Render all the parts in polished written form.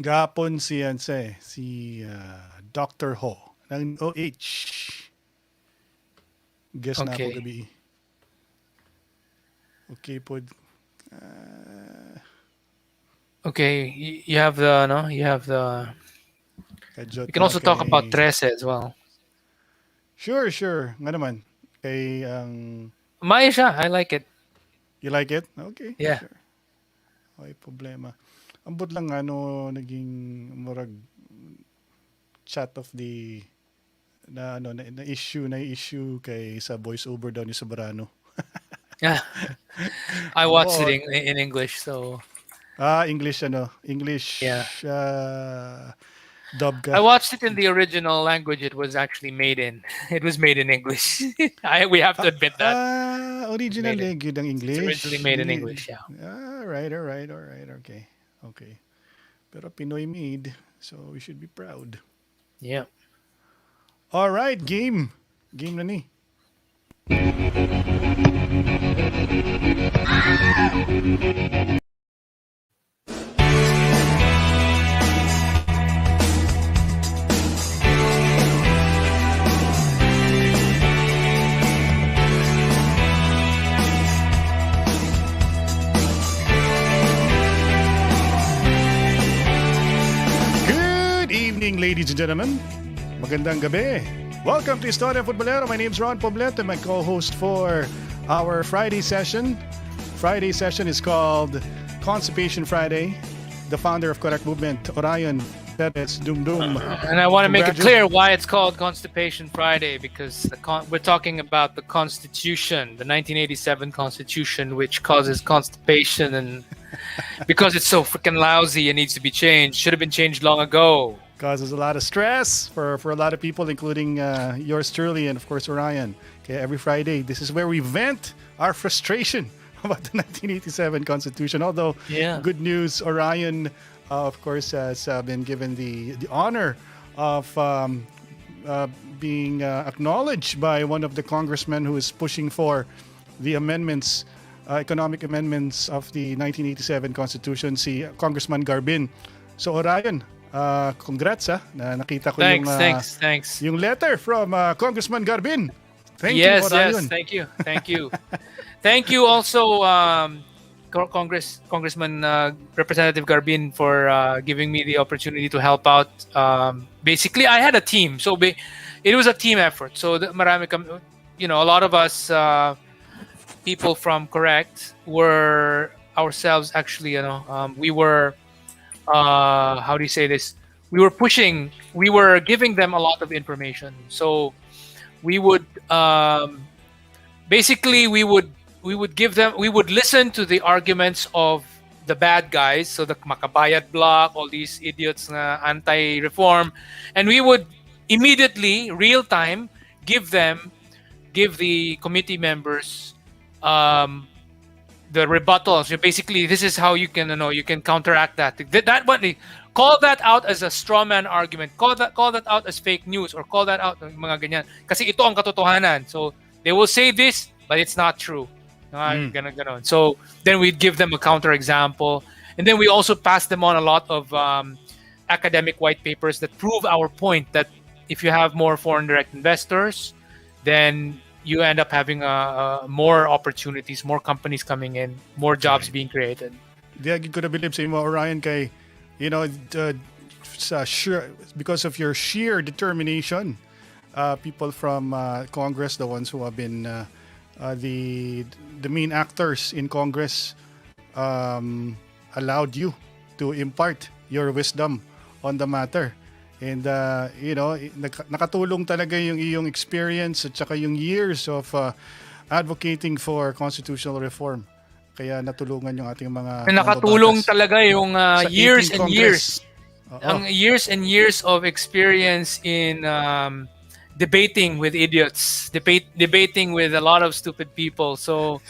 Gapon si Dr. Ho ng OH. Guess na ako Okay. gabi. Okay po. Uh, Okay. You have the no. You have the. Kajot We can na also talk about kay... Trece as well. Sure, sure. Nga naman. Kay Maya siya. I like it. you like it? Okay, Yeah. sure. Okay, problema. Ambot lang naging murag chat of the na issue kay sa voice over daw ni Sobrano. Yeah. I watched it Ambot. in English. So English yeah. English dub I ka. watched it in the original language it was actually made in. It was made in English. We have to admit that. It's Original made in. language ng It's originally English. made in Dili. English. Yeah. All right. Okay. Okay. Pero Pinoy made, so we should be proud. Yeah. All right, game. Game na ni. Good evening, ladies and gentlemen. Magandang gabi. Welcome to Istoryang Futbolero. My name's Ron Poblete, my co-host for our Friday session. Friday session is called Constipation Friday. The founder of Correct Movement, Orion Perez Dumdum. And I want to make it clear why it's called Constipation Friday, because we're talking about the Constitution, the 1987 Constitution, which causes constipation, and because it's so freaking lousy, it needs to be changed. Should have been changed long ago. Causes a lot of stress for a lot of people, including yours truly and, of course, Orion. Okay, every Friday, this is where we vent our frustration about the 1987 Constitution. Although, Yeah. good news, Orion, of course, has been given the honor of being acknowledged by one of the congressmen who is pushing for the amendments, economic amendments of the 1987 Constitution, si Congressman Garbin. So, Orion, congrats na nakita ko Thanks. yung letter from Congressman Garbin. Thank you, Yes, Orion. thank you. Thank you also, Congressman Representative Garbin, for giving me the opportunity to help out. Basically, I had a team, so it was a team effort. So marami a lot of us people from Correct were ourselves actually, we were how do you say this? We were giving them a lot of information. So we would basically we would listen to the arguments of the bad guys, so the Makabayad bloc, all these idiots na anti-reform, and we would immediately, real time, give the committee members the rebuttals. So basically, this is how you can counteract that. That one, call that out as a straw man argument. Call that out as fake news, or call that out mga ganyan. Kasi ito ang katotohanan. So they will say this, but it's not true. Ganon. So then we'd give them a counter example, and then we also pass them on a lot of academic white papers that prove our point that if you have more foreign direct investors, then you end up having more opportunities, more companies coming in, more jobs being created. Di agad ko na believe sa imo, Orion, kay, because of your sheer determination, people from Congress, the ones who have been the main actors in Congress, allowed you to impart your wisdom on the matter. And, nakatulong talaga yung iyong experience at saka yung years of advocating for constitutional reform. Kaya natulungan yung ating mga Nakatulong mambabatas talaga yung years 18th and Congress. years and years of experience in debating with idiots, debating with a lot of stupid people. So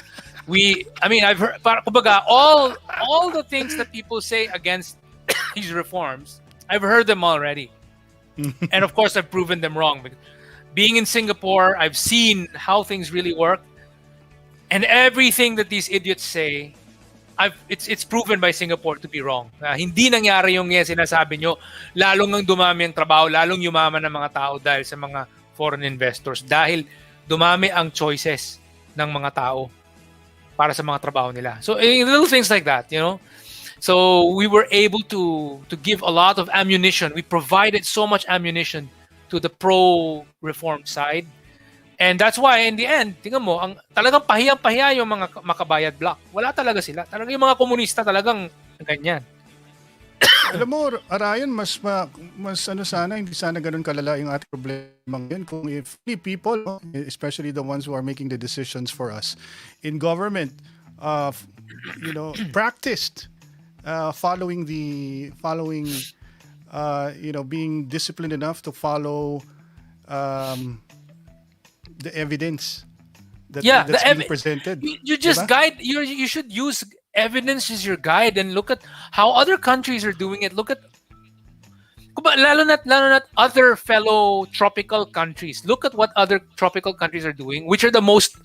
I've heard, kumbaga, all the things that people say against these reforms, I've heard them already. And of course, I've proven them wrong. Being in Singapore, I've seen how things really work. And everything that these idiots say, It's proven by Singapore to be wrong. Hindi nangyari yung sinasabi nyo, lalong nang dumami ang trabaho, lalong yumaman ng mga tao dahil sa mga foreign investors, dahil dumami ang choices ng mga tao para sa mga trabaho nila. So little things like that, you know. So we were able to give a lot of ammunition. We provided so much ammunition to the pro-reform side. And that's why in the end, tingnan mo, talagang pahiyang-pahiya yung mga makabayad bloc. Wala talaga sila. Talagang yung mga komunista talagang ganyan. Alam mo, Arayan, mas sana, hindi sana ganun kalala yung ating problema ngayon. Kung if the people, especially the ones who are making the decisions for us in government, practiced following, being disciplined enough to follow the evidence that's being presented. You just guide. You should use evidence as your guide and look at how other countries are doing it. Look at lalo na other fellow tropical countries. Look at what other tropical countries are doing, which are the most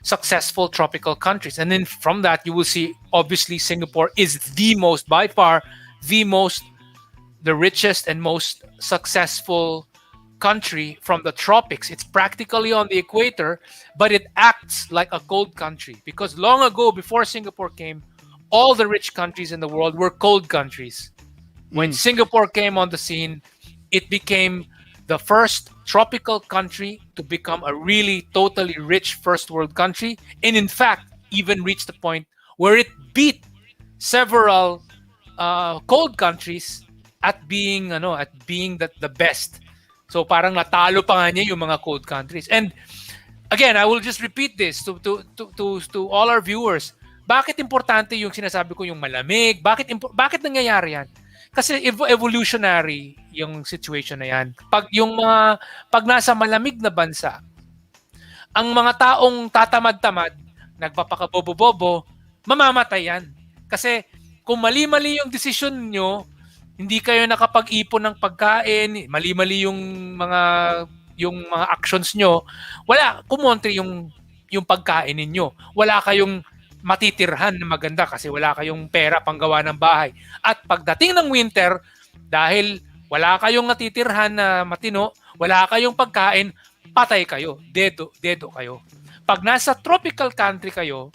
successful tropical countries. And then from that, you will see obviously Singapore is by far the richest and most successful country from the tropics. It's practically on the equator, but it acts like a cold country because long ago, before Singapore came, all the rich countries in the world were cold countries. When Singapore came on the scene, it became the first tropical country to become a really totally rich first world country, and in fact even reached the point where it beat several cold countries at being the best. So parang natalo pa nga niya yung mga cold countries. And again, I will just repeat this to all our viewers. Bakit importante yung sinasabi ko yung malamig? Bakit nangyayari yan? Kasi evolutionary yung situation na yan. Pag nasa malamig na bansa, ang mga taong tatamad-tamad, nagpapakabobo-bobo, mamamatay yan. Kasi kung mali-mali yung desisyon nyo, hindi kayo nakapag-ipon ng pagkain, mali-mali yung mga actions nyo, kumontre yung pagkain ninyo. Wala kayong matitirhan na maganda kasi wala kayong pera panggawa ng bahay. At pagdating ng winter, dahil wala kayong natitirhan na matino, wala kayong pagkain, patay kayo, dedo kayo. Pag nasa tropical country kayo,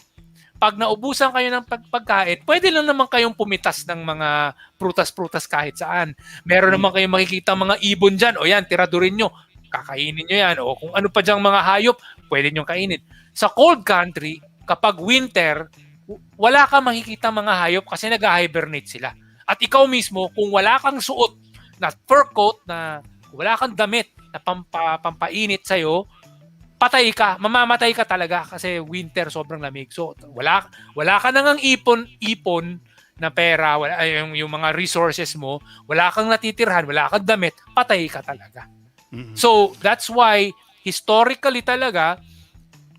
pag naubusan kayo ng pagkain, pwede lang naman kayong pumitas ng mga prutas-prutas kahit saan. Meron naman kayong makikita mga ibon dyan. O yan, tiradurin nyo. Kakainin nyo yan. O kung ano pa dyang mga hayop, pwede nyo kainin. Sa cold country, kapag winter, wala kang makikita mga hayop kasi nag-hibernate sila. At ikaw mismo, kung wala kang suot na fur coat, na wala kang damit na pampainit sa'yo, patay ka, mamamatay ka talaga kasi winter sobrang lamig. So wala ka nang ipon na pera, yung mga resources mo, wala kang natitirhan, wala kang damit, patay ka talaga. Mm-hmm. So that's why historically talaga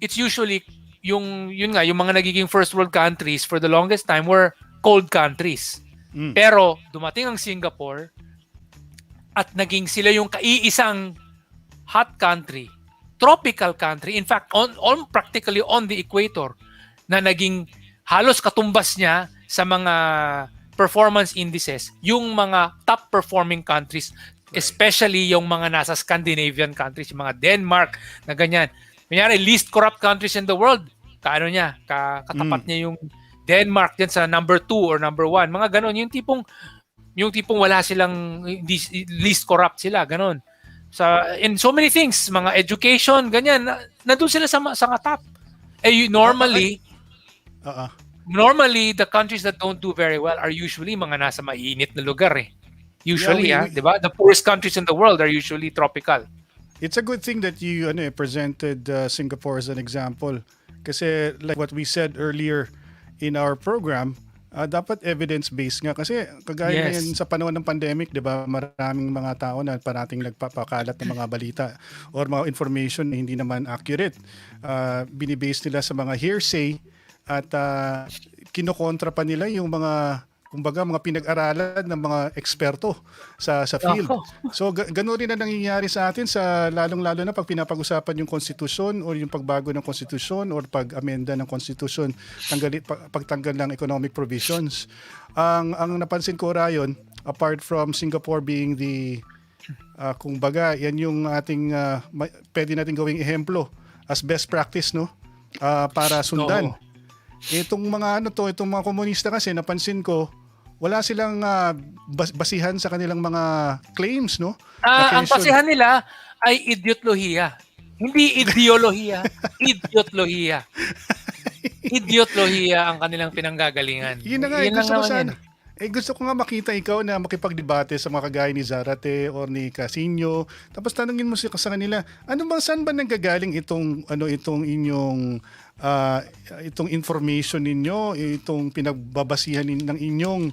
it's usually yung mga nagiging first world countries for the longest time were cold countries. Pero dumating ang Singapore at naging sila yung kaiisang hot country, tropical country, in fact practically on the equator, na naging halos katumbas niya sa mga performance indices yung mga top performing countries, especially yung mga nasa Scandinavian countries, yung mga Denmark na ganyan. Kunyari, least corrupt countries in the world, katapat niya yung Denmark din sa number 2 or number 1, mga ganon, yung tipong wala silang, least corrupt sila, ganon. In so many things, mga education, ganyan, nandun sila sa top. Normally, the countries that don't do very well are usually mga nasa mainit na lugar eh. Usually, diba? The poorest countries in the world are usually tropical. It's a good thing that you presented Singapore as an example. Kasi like what we said earlier in our program, dapat evidence-based nga kasi kagaya ngayon sa panahon ng pandemic, 'di ba? Maraming mga tao na parating nagpapakalat ng mga balita or mga information na hindi naman accurate. Binibase nila sa mga hearsay at kinokontra pa nila yung mga kumbaga mga pinag-aralan ng mga eksperto sa field. Ako. So ganoon rin na nangyayari sa atin sa lalong-lalo na pag pinapag-usapan yung konstitusyon or yung pagbago ng konstitusyon or pag-amenda ng konstitusyon, pagtanggal ng economic provisions. Ang napansin ko rayon, apart from Singapore being the kumbaga, yan yung ating pwede natin gawing ehemplo as best practice, no? Para sundan. Itong mga itong mga komunista kasi napansin ko wala silang basihan sa kanilang mga claims, no? Ang basihan nila ay idiotlohiya. Hindi ideolohiya, idiotlohiya. Idiotlohiya ang kanilang pinanggagalingan. Yun na nga, gusto ko nga makita ikaw na makipagdebate sa mga kagaya ni Zarate or ni Casino. Tapos tanungin mo sa kanila, saan ba nanggagaling itong inyong itong information ninyo, itong pinagbabasihan ng inyong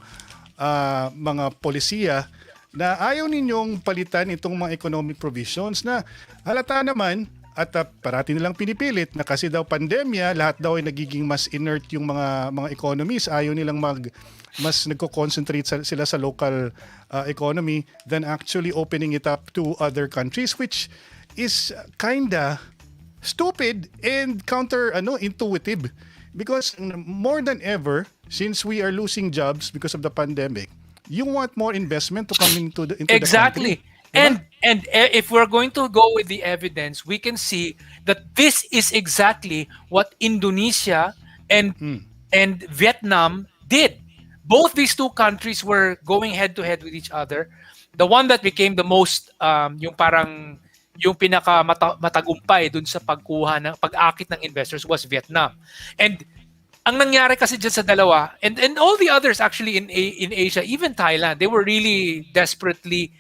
mga polisiya na ayaw ninyong palitan itong mga economic provisions na halata naman at parati nilang pinipilit na kasi daw pandemya, lahat daw ay nagiging mas inert yung mga economies, ayaw nilang mas nagko-concentrate sila sa local economy than actually opening it up to other countries, which is kinda stupid and intuitive, because more than ever, since we are losing jobs because of the pandemic, you want more investment to come into the exactly. Diba? And if we're going to go with the evidence, we can see that this is exactly what Indonesia and Vietnam did. Both these two countries were going head to head with each other. The one that became the most yung pinaka matagumpay dun sa pag-akit ng investors was Vietnam. And ang nangyari kasi dyan sa dalawa, and all the others actually in Asia, even Thailand, they were really desperately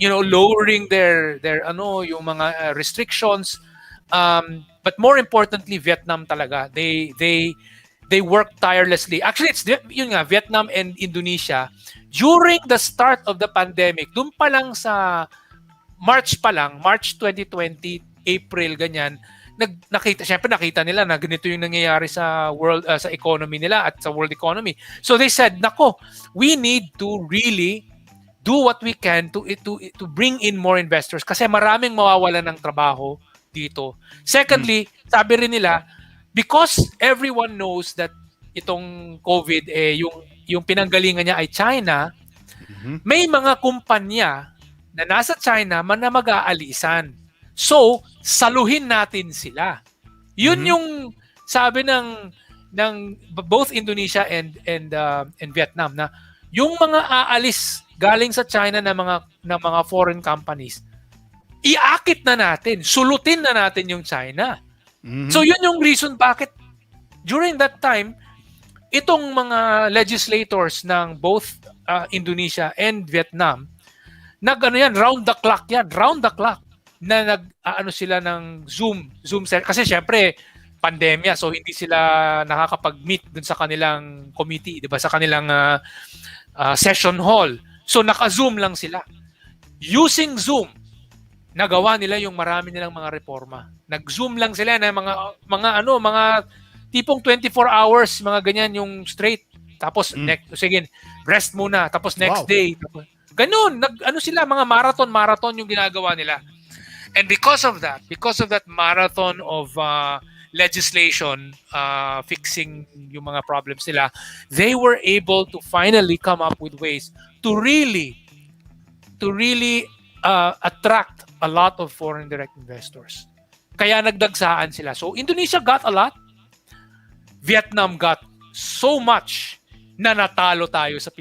lowering their yung mga restrictions, but more importantly Vietnam talaga, they work tirelessly. Actually, it's yun nga, Vietnam and Indonesia during the start of the pandemic, dun pa lang sa March 2020, April, ganyan, nakita nila na ganito yung nangyayari sa sa economy nila at sa world economy. So they said, nako, we need to really do what we can to bring in more investors kasi maraming mawawalan ng trabaho dito. Secondly, sabi rin nila, because everyone knows that itong COVID, yung pinanggalingan niya ay China, may mga kumpanya na nasa China na mag-aalisan. So, saluhin natin sila. Yun yung sabi ng both Indonesia and Vietnam, na yung mga aalis galing sa China na mga foreign companies, iakit na natin, sulutin na natin yung China. So yun yung reason bakit during that time itong mga legislators ng both Indonesia and Vietnam round the clock na sila ng Zoom kasi syempre pandemya, so hindi sila nakakapag-meet dun sa kanilang committee, 'di ba, sa kanilang session hall. So naka-Zoom lang sila. Using Zoom, nagawa nila yung marami nilang mga reforma. Nag-Zoom lang sila na mga tipong 24 hours, mga ganyan yung straight. Tapos sige, rest muna, tapos next day. Ganun, sila, mga marathon yung ginagawa nila. And because of that marathon of legislation fixing yung mga problems nila, they were able to finally come up with ways to really attract a lot of foreign direct investors. Kaya nagdagsaan sila. So Indonesia got a lot, Vietnam got so much na natalo tayo sa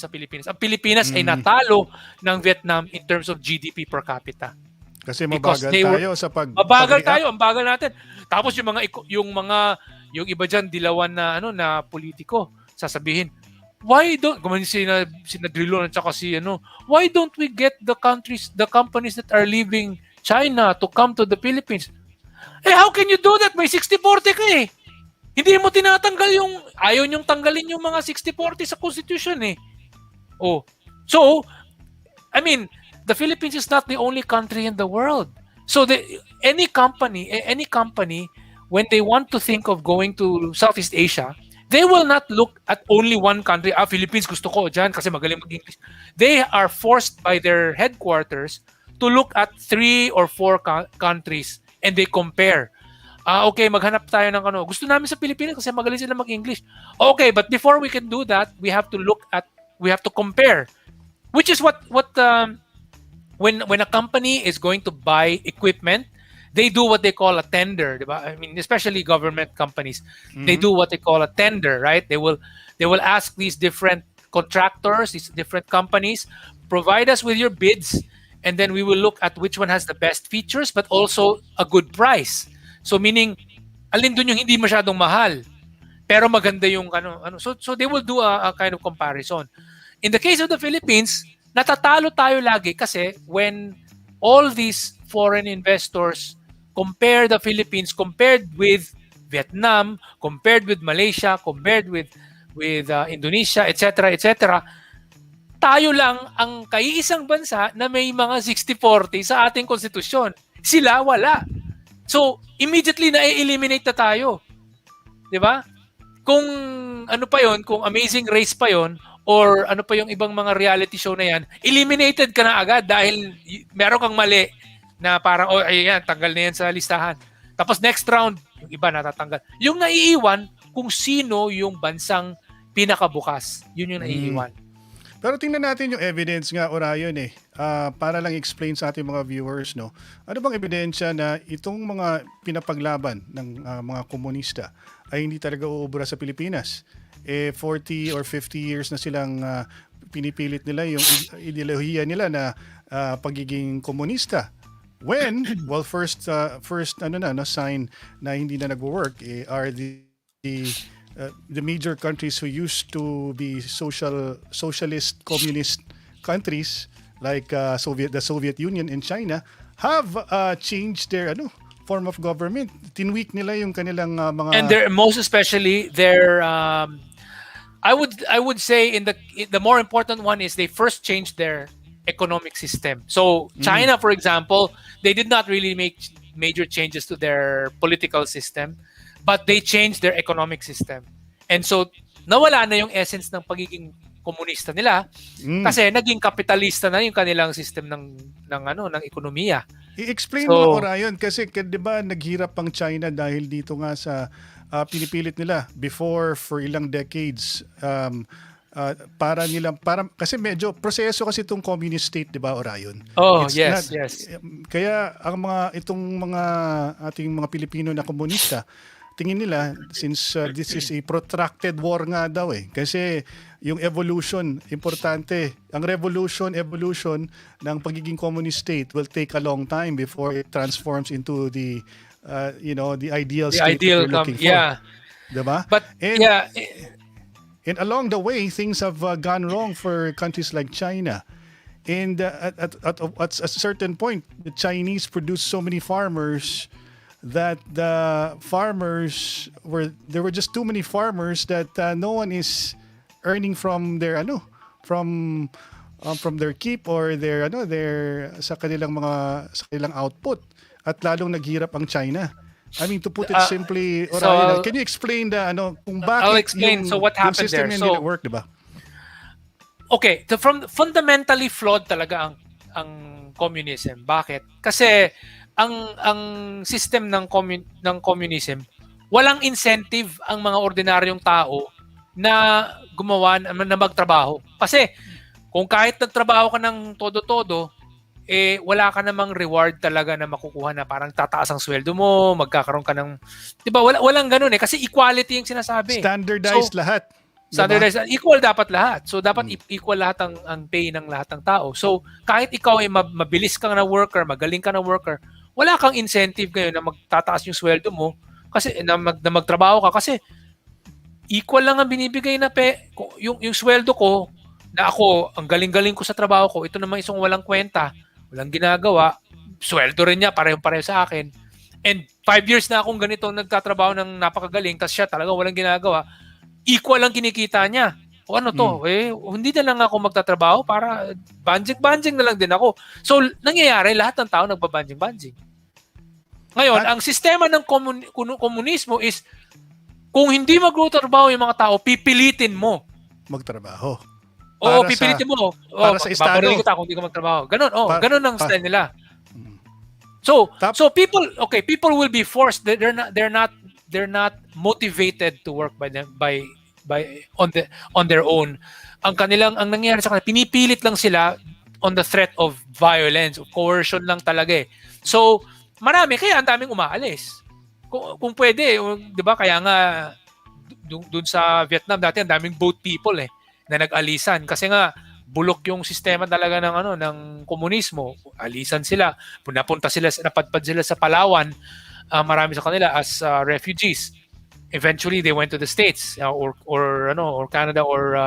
Pilipinas. Ang Pilipinas ay natalo ng Vietnam in terms of GDP per capita. Kasi mabagal tayo sa ang bagal natin. Tapos yung iba diyan dilawan na politiko, sasabihin, why don't sina Drilon at saka why don't we get the companies that are leaving China to come to the Philippines? How can you do that? May 60-40 ka eh. Hindi mo tinatanggal ayaw niyong tanggalin yung mga 60-40 sa Constitution eh. So, I mean, the Philippines is not the only country in the world. So any company, when they want to think of going to Southeast Asia, They will not look at only one country. Philippines gusto ko dyan kasi magaling mag-English. They are forced by their headquarters to look at 3 or 4 countries and they compare. Okay, maghanap tayo ng ano. Gusto namin sa Pilipinas kasi magaling sila mag-English. Okay, but before we can do that, we have to compare. Which is what when a company is going to buy equipment, they do what they call a tender, diba? I mean, especially government companies, they do what they call a tender, right? They will ask these different contractors, these different companies, provide us with your bids, and then we will look at which one has the best features, but also a good price. So meaning, alin dun yung hindi masyadong mahal, pero maganda yung ano. So they will do a kind of comparison. In the case of the Philippines, natatalo tayo lagi kasi when all these foreign investors compare the Philippines compared with Vietnam, compared with Malaysia, compared with Indonesia, etc., tayo lang ang kaiisang bansa na may mga 60-40 sa ating konstitusyon. Sila wala. So, immediately na-eliminate na tayo. 'Di ba? Kung ano pa 'yon, kung Amazing Race pa 'yon, or ano pa yung ibang mga reality show na yan, eliminated ka na agad dahil meron kang mali na parang, ayan, tanggal na yan sa listahan. Tapos next round, yung iba natatanggal. Yung naiiwan, kung sino yung bansang pinakabukas. Yun yung naiiwan. Pero tingnan natin yung evidence nga, Orion, para lang explain sa ating mga viewers, no? Ano bang ebidensya na itong mga pinapaglaban ng mga komunista ay hindi talaga uubra sa Pilipinas? 40 or 50 years na silang pinipilit nila yung idolihiya nila na pagiging komunista. When, well, first sign na hindi na nagwo-work are the major countries who used to be socialist communist countries like the Soviet Union and China have changed their form of government. Tinweak nila yung kanilang mga, and they're most especially their I would say the more important one is they first changed their economic system. So China, for example, they did not really make major changes to their political system, but they changed their economic system. And so nawala na yung essence ng pagiging komunista nila kasi naging kapitalista na yung kanilang system ng ekonomiya. I-explain mo, Orion, kasi 'di ba naghirap ang China dahil dito nga sa pinipilit nila before for ilang decades kasi medyo proseso kasi itong communist state, 'di ba, Orion? Yes. Kaya ang ating mga Pilipino na komunista, tingin nila since this is a protracted war nga daw kasi yung evolution importante. Ang evolution ng pagiging communist state will take a long time before it transforms into the ideal state that you're looking for. Yeah. Diba? But and along the way, things have gone wrong for countries like China. And at a certain point, the Chinese produced so many farmers that there were just too many farmers that no one is earning from their from their keep or their sa kanilang output, at lalong naghirap ang China. I mean, to put it simply, can you explain kung bakit I'll explain. So what happened system there? Hindi work, diba? Okay, fundamentally flawed talaga ang communism. Bakit? Kasi ang system ng communism, walang incentive ang mga ordinaryong tao na gumawa na magtrabaho. Kasi kung kahit nagtrabaho ka ng todo-todo, wala ka namang reward talaga na makukuha na parang tataas ang sweldo mo, magkakaroon ka ng, 'di ba? Walang ganoon kasi equality yung sinasabi. Standardized lahat. Standardized, equal dapat lahat. So dapat equal lahat ang pay ng lahat ng tao. So kahit ikaw ay mabilis kang na worker, magaling ka na worker, wala kang incentive ngayon na magtataas yung sweldo mo kasi na magtrabaho ka kasi equal lang ang binibigay na yung sweldo ko na ako, ang galing-galing ko sa trabaho ko, ito naman isang walang kwenta, walang ginagawa, sweldo rin niya, pareho-pareho sa akin. And 5 years na akong ganito nagtatrabaho ng napakagaling, tapos siya talaga walang ginagawa, equal lang kinikita niya. O ano to, hindi na lang ako magtatrabaho para banjing-banjing na lang din ako. So, nangyayari, lahat ng tao nagbabanjing-banjing. Ngayon, ang sistema ng komunismo is Kung hindi magtatrabaho yung mga tao, pipilitin mo. Magtrabaho. Oo, pipilitin mo. Para sa estado. Paparilin kita kung hindi ka magtrabaho. Ganun, ganun ang style nila. Mm. So people will be forced. They're not motivated to work by on their own. Ang nangyayari sa kanila, pinipilit lang sila on the threat of violence, of coercion lang talaga eh. So, kaya ang daming umaalis. Kung pwede, 'di ba? Kaya nga doon sa Vietnam dati ang daming boat people eh na nag-alisan kasi nga bulok yung sistema talaga ng komunismo. Alisan sila, napadpad sila sa Palawan, marami sa kanila as refugees. Eventually they went to the States or Canada or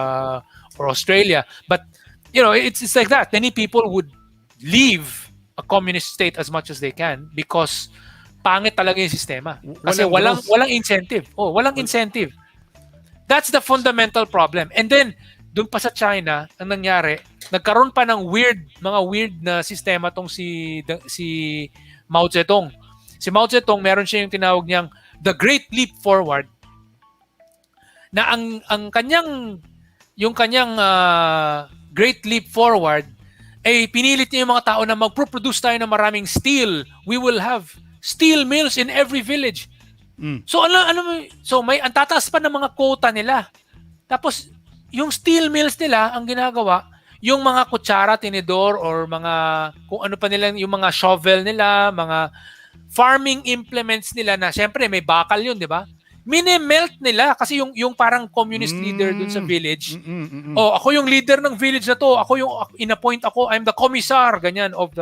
Australia. But it's like that. Many people would leave a communist state as much as they can because pangit talaga yung sistema. Kasi walang incentive. Walang incentive. That's the fundamental problem. And then doon pa sa China, ang nangyari, nagkaroon pa ng mga weird na sistema tong si Mao Zedong. Si Mao Zedong, meron siya yung tinawag niyang the Great Leap Forward, na ang kanyang Great Leap Forward ay pinilit niya yung mga tao na magproduce tayo ng maraming steel. We will have steel mills in every village. So may ang tataas pa ng mga quota nila. Tapos yung steel mills nila, ang ginagawa, yung mga kutsara, tinidor, or mga, kung ano pa nila, yung mga shovel nila, mga farming implements nila na, syempre, may bakal yun, di ba? Mini-melt nila kasi yung parang communist leader dun sa village. Ako yung leader ng village na to. Ako yung in-appoint ako. I'm the commissar, ganyan, of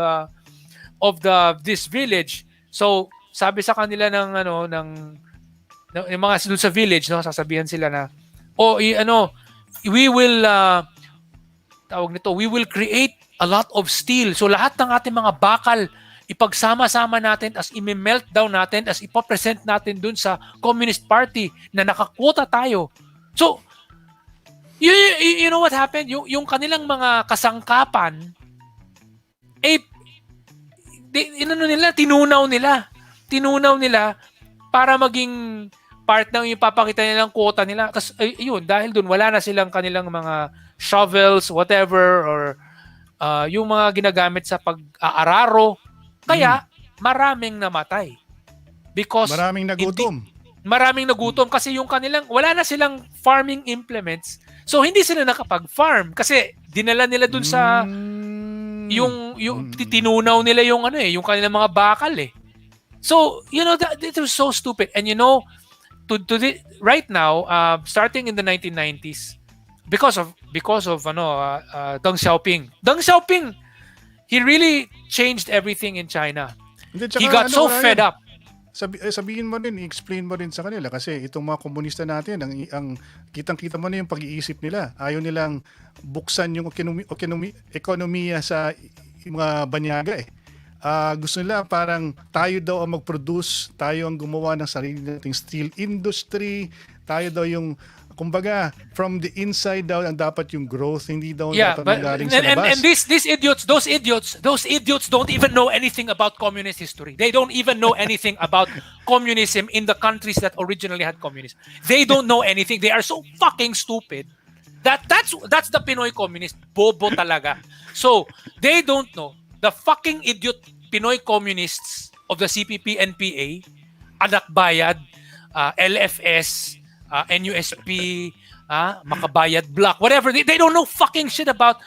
this village. So, sabi sa kanila ng mga dun sa village, sasabihan sila na, we will we will create a lot of steel. So lahat ng ating mga bakal ipagsama-sama natin as i-melt down natin, as ipapresent natin dun sa Communist Party na nakakwota tayo. So you know what happened? Yung kanilang mga kasangkapan tinunaw nila para maging part ng ipapakita nilang quota nila. Kasi dahil dun wala na silang kanilang mga shovels, whatever, or yung mga ginagamit sa pag-aararo. Kaya maraming namatay. Because maraming nagutom kasi yung kanilang wala na silang farming implements. So hindi sila nakapag-farm kasi dinala nila dun sa yung tinunaw nila yung kanilang mga bakal eh. So, it was so stupid. And right now, starting in the 1990s, because of Deng Xiaoping. Deng Xiaoping, he really changed everything in China. He got so fed up. Sabihin mo din, i-explain mo din sa kanila kasi itong mga komunista natin, ang kitang-kita mo na yung pag-iisip nila. Ayaw nilang buksan yung ekonomiya sa mga banyaga eh. Gusto nila parang tayo daw ang mag-produce, tayo ang gumawa ng sarili nating steel industry, tayo daw yung, kumbaga, from the inside daw ang dapat yung growth, hindi daw dapat nanggaling sa labas. And those idiots don't even know anything about communist history. They don't even know anything about communism in the countries that originally had communism. They don't know anything. They are so fucking stupid. That's the Pinoy communist. Bobo talaga. So, they don't know. The fucking idiot Pinoy communists of the CPP, NPA, Anakbayad, LFS, NUSP, Makabayad Bloc, whatever. They don't know fucking shit about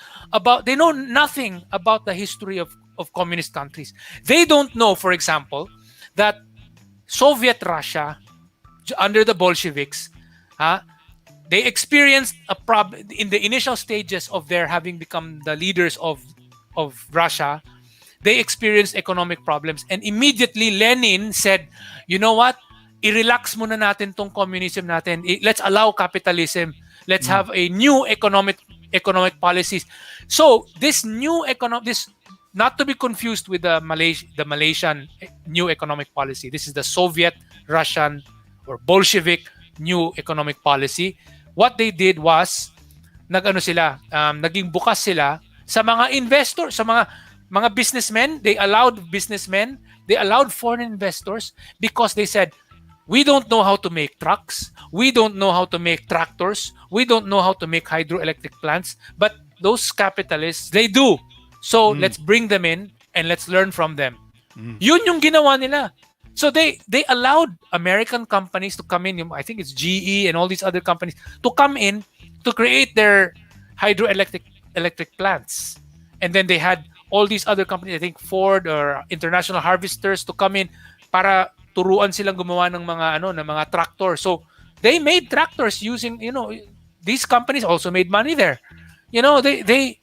they know nothing about the history of communist countries. They don't know, for example, that Soviet Russia, under the Bolsheviks, they experienced a problem in the initial stages of their having become the leaders of Russia. They experienced economic problems, and immediately Lenin said, "You know what? I-relax muna natin tong communism natin. Let's allow capitalism. Let's have a new economic policies." So this new this not to be confused with the Malaysian new economic policy. This is the Soviet, Russian, or Bolshevik new economic policy. What they did was naging bukas sila sa mga investors, sa mga businessmen. They allowed foreign investors because they said, We don't know how to make trucks. We don't know how to make tractors. We don't know how to make hydroelectric plants. But those capitalists, they do. So let's bring them in and let's learn from them. Yun yung ginawa nila. So they allowed American companies to come in. I think it's GE and all these other companies to come in to create their electric plants. And then they had all these other companies, I think Ford or International Harvesters, to come in para turuan silang gumawa ng mga tractor. So they made tractors using, these companies also made money there. They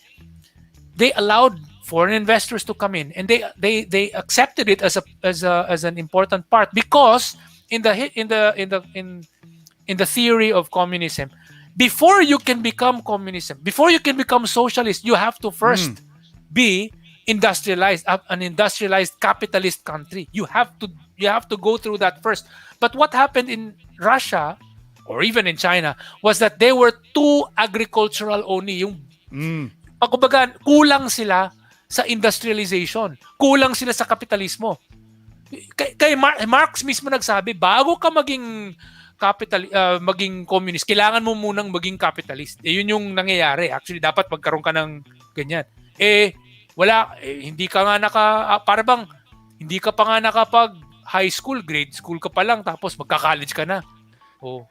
allowed foreign investors to come in, and they accepted it as an important part, because in the theory of communism, before you can become communism, before you can become socialist, you have to first be industrialized, an industrialized capitalist country. You have to go through that first. But what happened in Russia or even in China was that they were too agricultural only. Kumbaga, kulang sila sa industrialization. Kulang sila sa kapitalismo. Kay Marx mismo nagsabi, bago ka maging communist, kailangan mo munang maging capitalist. Yun yung nangyayari. Actually, dapat magkaroon ka ng ganyan. Hindi ka nga hindi ka pa nga nakapag high school, grade school ka pa lang, tapos magka-college ka na. Oh.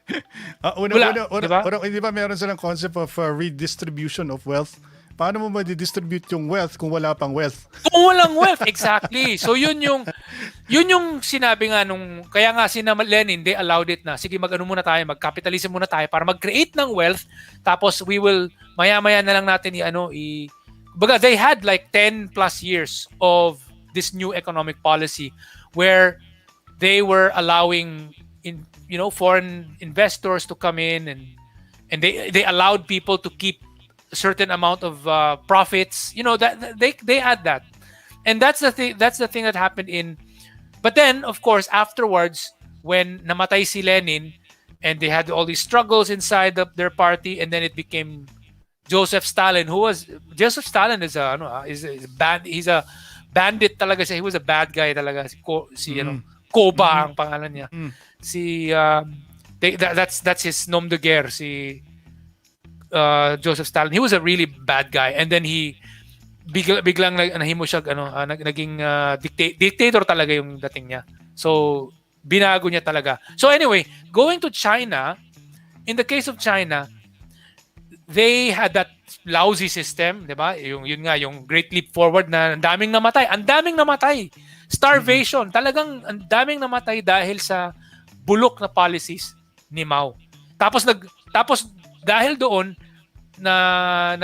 Di ba meron silang concept of redistribution of wealth? Paano mo ma-distribute yung wealth kung wala pang wealth? Kung walang wealth, exactly. So yun yung sinabi nga kaya nga sina Lenin, they allowed it na, sige mag-capitalism muna tayo para mag-create ng wealth, tapos we will, maya-maya na lang natin Baga, they had like 10 plus years of this new economic policy where they were allowing foreign investors to come in, and they allowed people to keep a certain amount of profits. That they had that, and that's the thing that happened But then, of course, afterwards, when namatay si Lenin, and they had all these struggles inside their party, and then it became Joseph Stalin, is he's a bandit talaga siya. He was a bad guy talaga. Koba ang pangalan niya. That's his nom de guerre, Joseph Stalin. He was a really bad guy, and then he biglang nahimo siya naging dictator talaga yung dating niya. So binago niya talaga. So anyway, going to China, in the case of China, they had that lousy system, 'di ba? Yung Great Leap Forward na ang daming namatay. Starvation, talagang ang daming namatay dahil sa bulok na policies ni Mao. Tapos dahil doon na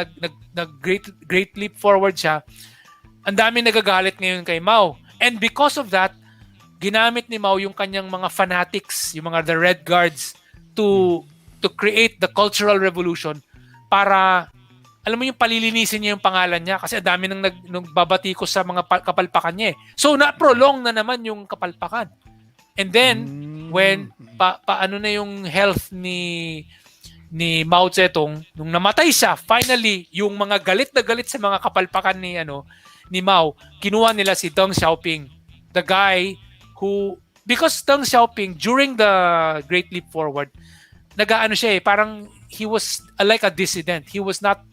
Great Leap Forward siya, ang daming nagagalit ngayon kay Mao. And because of that, ginamit ni Mao yung kanyang mga fanatics, yung mga the Red Guards to create the Cultural Revolution, para, alam mo, yung palilinisin niya yung pangalan niya, kasi ang dami nang nagbabatikos sa mga kapalpakan niya. So na-prolong na naman yung kapalpakan. And then when paano na yung health ni Mao Zedong, nung namatay siya, finally yung mga galit na galit sa mga kapalpakan ni Mao, kinuha nila si Deng Xiaoping, the guy who, because Deng Xiaoping during the Great Leap Forward, parang he was like a dissident. He was not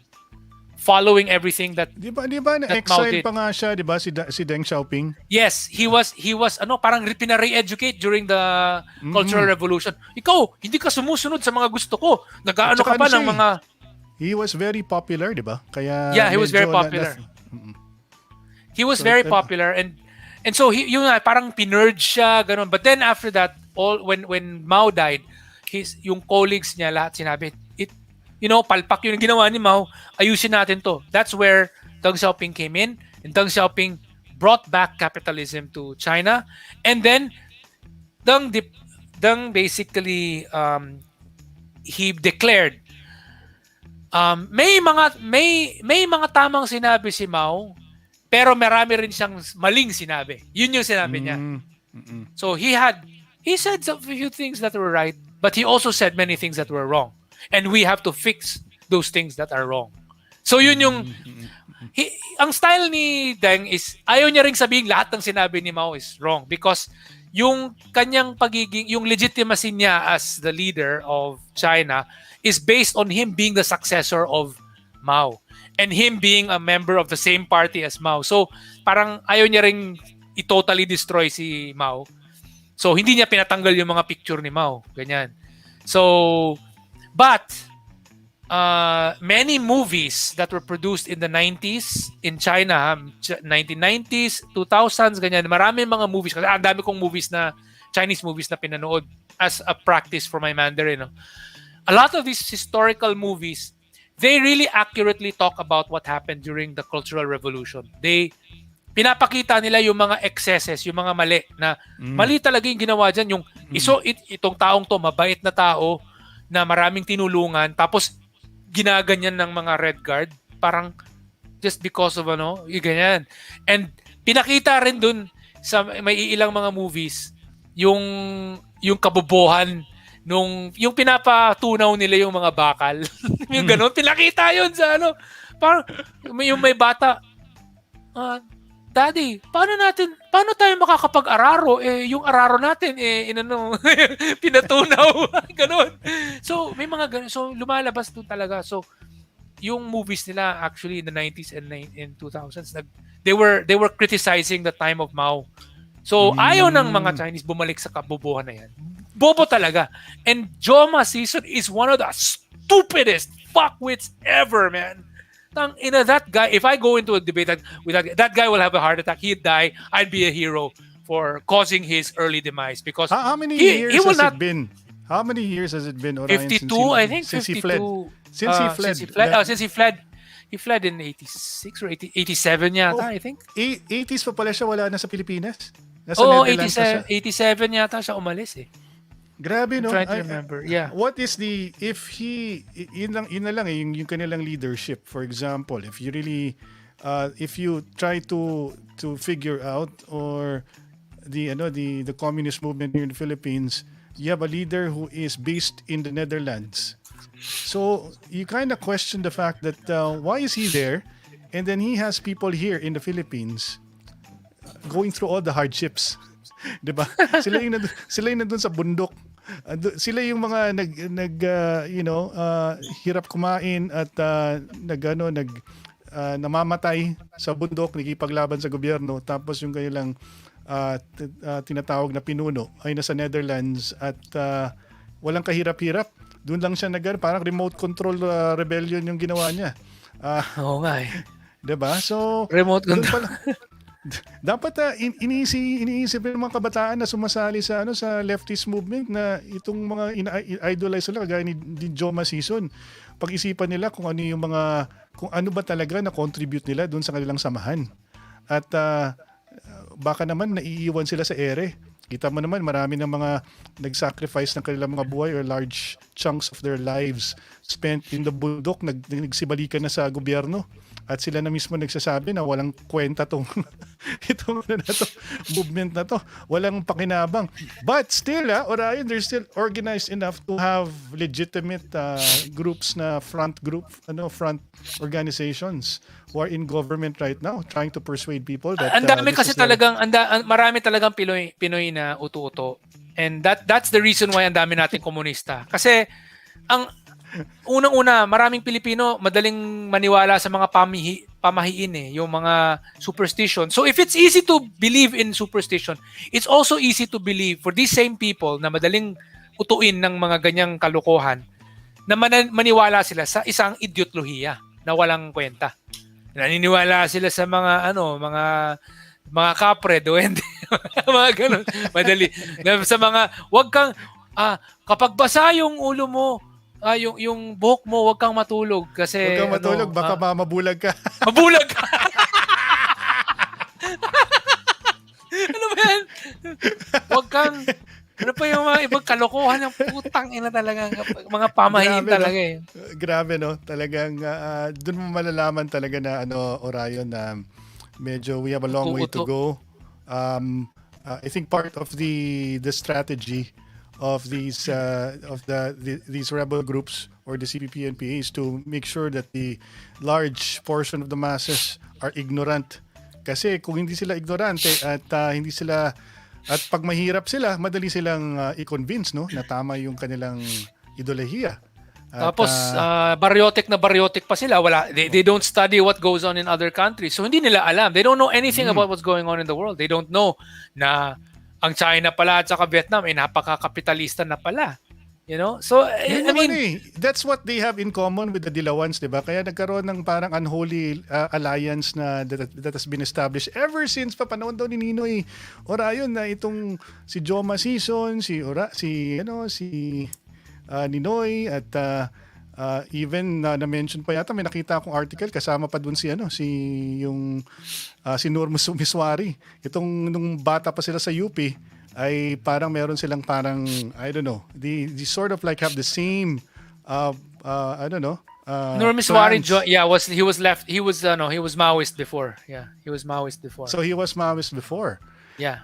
following everything that Di ba na-exile pa nga siya, di ba, si Deng Xiaoping? Yes, he was parang pina-re-educate during the Cultural Revolution. Ikaw, hindi ka sumusunod sa mga gusto ko. Nag-aano ka pa ng mga... He was very popular, di ba? Kaya yeah, he was very popular. He was very popular, and so parang pinurge siya, ganun. But then after that, when Mao died, yung colleagues niya lahat sinabi, palpak yung ginawa ni Mao, ayusin natin to. That's where Deng Xiaoping came in, and Deng Xiaoping brought back capitalism to China. And then Deng basically he declared may mga tamang sinabi si Mao, pero marami rin siyang maling sinabi. Yun yung sinabi niya. So he said a few things that were right, but he also said many things that were wrong. And we have to fix those things that are wrong. So yun yung ang style ni Deng is ayaw niya ring sabihin lahat ng sinabi ni Mao is wrong, because yung kanyang pagiging, yung legitimacy niya as the leader of China is based on him being the successor of Mao and him being a member of the same party as Mao. So parang ayaw niya ring i-totally destroy si Mao. So hindi niya pinatanggal yung mga picture ni Mao. Ganyan. So, but many movies that were produced in the 90s in China, 1990s, 2000s, ganyan. Maraming mga movies. Kasi ang dami kong movies na, Chinese movies na pinanood as a practice for my Mandarin. No? A lot of these historical movies, they really accurately talk about what happened during the Cultural Revolution. Pinapakita nila yung mga excesses, yung mga mali na mali talaga yung ginawa dyan. Yung itong taong to, mabait na tao na maraming tinulungan, tapos ginaganyan ng mga Red Guard, parang just because of yung ganyan. And pinakita rin dun sa may ilang mga movies yung kabobohan yung pinapatunaw nila yung mga bakal. Yung gano'n, pinakita yun sa parang yung may bata, Daddy, paano tayo makakapag-araro? Yung araro natin, pinatunaw. Ganon. So, may mga ganon. So, lumalabas doon talaga. So, yung movies nila actually in the 90s and in 2000s, they were criticizing the time of Mao. So, ayaw ng mga Chinese bumalik sa kabobohan na yan. Bobo talaga. And Joma season is one of the stupidest fuckwits ever, man. That guy, if I go into a debate with that guy will have a heart attack, he'd die, I'd be a hero for causing his early demise. Because how many years has it been? How many years has it been, Orion? 52, I think. Since 52. he fled. Since he fled. He fled in 86 or 87 yata, I think. 80s pa pala siya, wala na sa Pilipinas? Nasa 87 yata siya umalis eh. Grabe, no? I'm trying to remember. Yeah. What is yun na lang yung kanilang leadership, for example, if you really if you try to figure out or the communist movement here in the Philippines, you have a leader who is based in the Netherlands. So you kind of question the fact that why is he there, and then he has people here in the Philippines going through all the hardships. 'Di ba? Sila yung nandun sa bundok. Sila yung mga hirap kumain at namamatay sa bundok, nagipaglaban sa gobyerno, tapos yung kanilang tinatawag na pinuno ay nasa Netherlands at walang kahirap-hirap. Doon lang siya parang remote control rebellion yung ginawa niya. Oo nga eh. 'Di ba? So remote control. Dapat iniisip ng mga kabataan na sumasali sa leftist movement na itong mga idolize nila kagaya ni Joma Season. Pag-isipan nila kung ano ba talaga na contribute nila doon sa kanilang samahan. At baka naman naiiwan sila sa ere. Kita mo naman marami ng mga nag-sacrifice ng kanilang mga buhay or large chunks of their lives spent in the bundok, nagsibalikan na sa gobyerno. At sila na mismo nagsasabi na walang kwenta itong movement na to. Walang pakinabang. But still, Orion, they're still organized enough to have legitimate groups na front organizations who are in government right now trying to persuade people that ang dami kasi talagang marami talagang Pinoy na uto-uto. And that's the reason why ang dami nating komunista. Kasi ang unang-una, maraming Pilipino madaling maniwala sa mga pamahiin yung mga superstition. So if it's easy to believe in superstition, it's also easy to believe for these same people na madaling utuin ng mga ganyang kalokohan na maniwala sila sa isang idolihiya na walang kwenta. Naniniwala sila sa mga mga kapre, duwende, mga ganun. Madali. Sa mga, wag kang, kapag basa yung ulo mo, yung buhok mo, wag kang matulog. Kasi, wag kang matulog, baka mabulag ka. Mabulag ka! Ano ba yan? Wag kang, ano pa yung mga ibang kalokohan ng putang ina talaga, mga pamahiin talaga eh. Grabe, no? Talagang, dun mo malalaman talaga na, Orion, na medyo we have a long way to go. I think part of the strategy of these these rebel groups or the CPP and PA is to make sure that the large portion of the masses are ignorant. Kasi kung hindi sila ignorante at hindi sila At pag mahirap sila, madali silang i-convince, no, na tama yung kanilang idolihiya. At, Tapos baryotic na baryotic pa sila. They don't study what goes on in other countries. So hindi nila alam. They don't know anything about what's going on in the world. They don't know na ang China pala at saka Vietnam ay napaka-kapitalista na pala. You know? So I mean, that's what they have in common with the Dilawans, 'di ba? Kaya nagkaroon ng parang unholy alliance na that has been established ever since pa panahon daw ni Ninoy Orayon na itong si Joma Sison, si Ninoy at even na-mention pa yata, may nakita akong article kasama pa dun si Nur Miswari. Itong nung bata pa sila sa UP ay parang meron silang parang I don't know, they sort of like have the same I don't know. Nur Miswari, he was Maoist before. Yeah, he was Maoist before. So he was Maoist before. Yeah.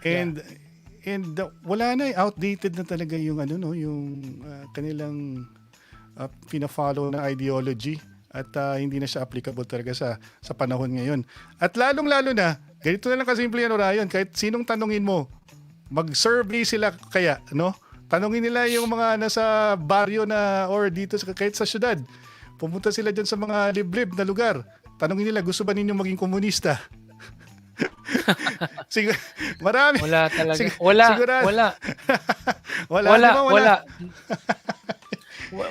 And wala na, outdated na talaga yung kanilang pina-follow na ideology at hindi na siya applicable talaga sa panahon ngayon. At lalong-lalo na, ganito na lang kasimple yan, Orion, kahit sinong tanungin mo, mag-survey sila kaya, no? Tanungin nila yung mga nasa baryo na or dito kahit sa syudad. Pumunta sila dyan sa mga liblib na lugar. Tanungin nila, gusto ba ninyo maging komunista? Marami. Wala talaga.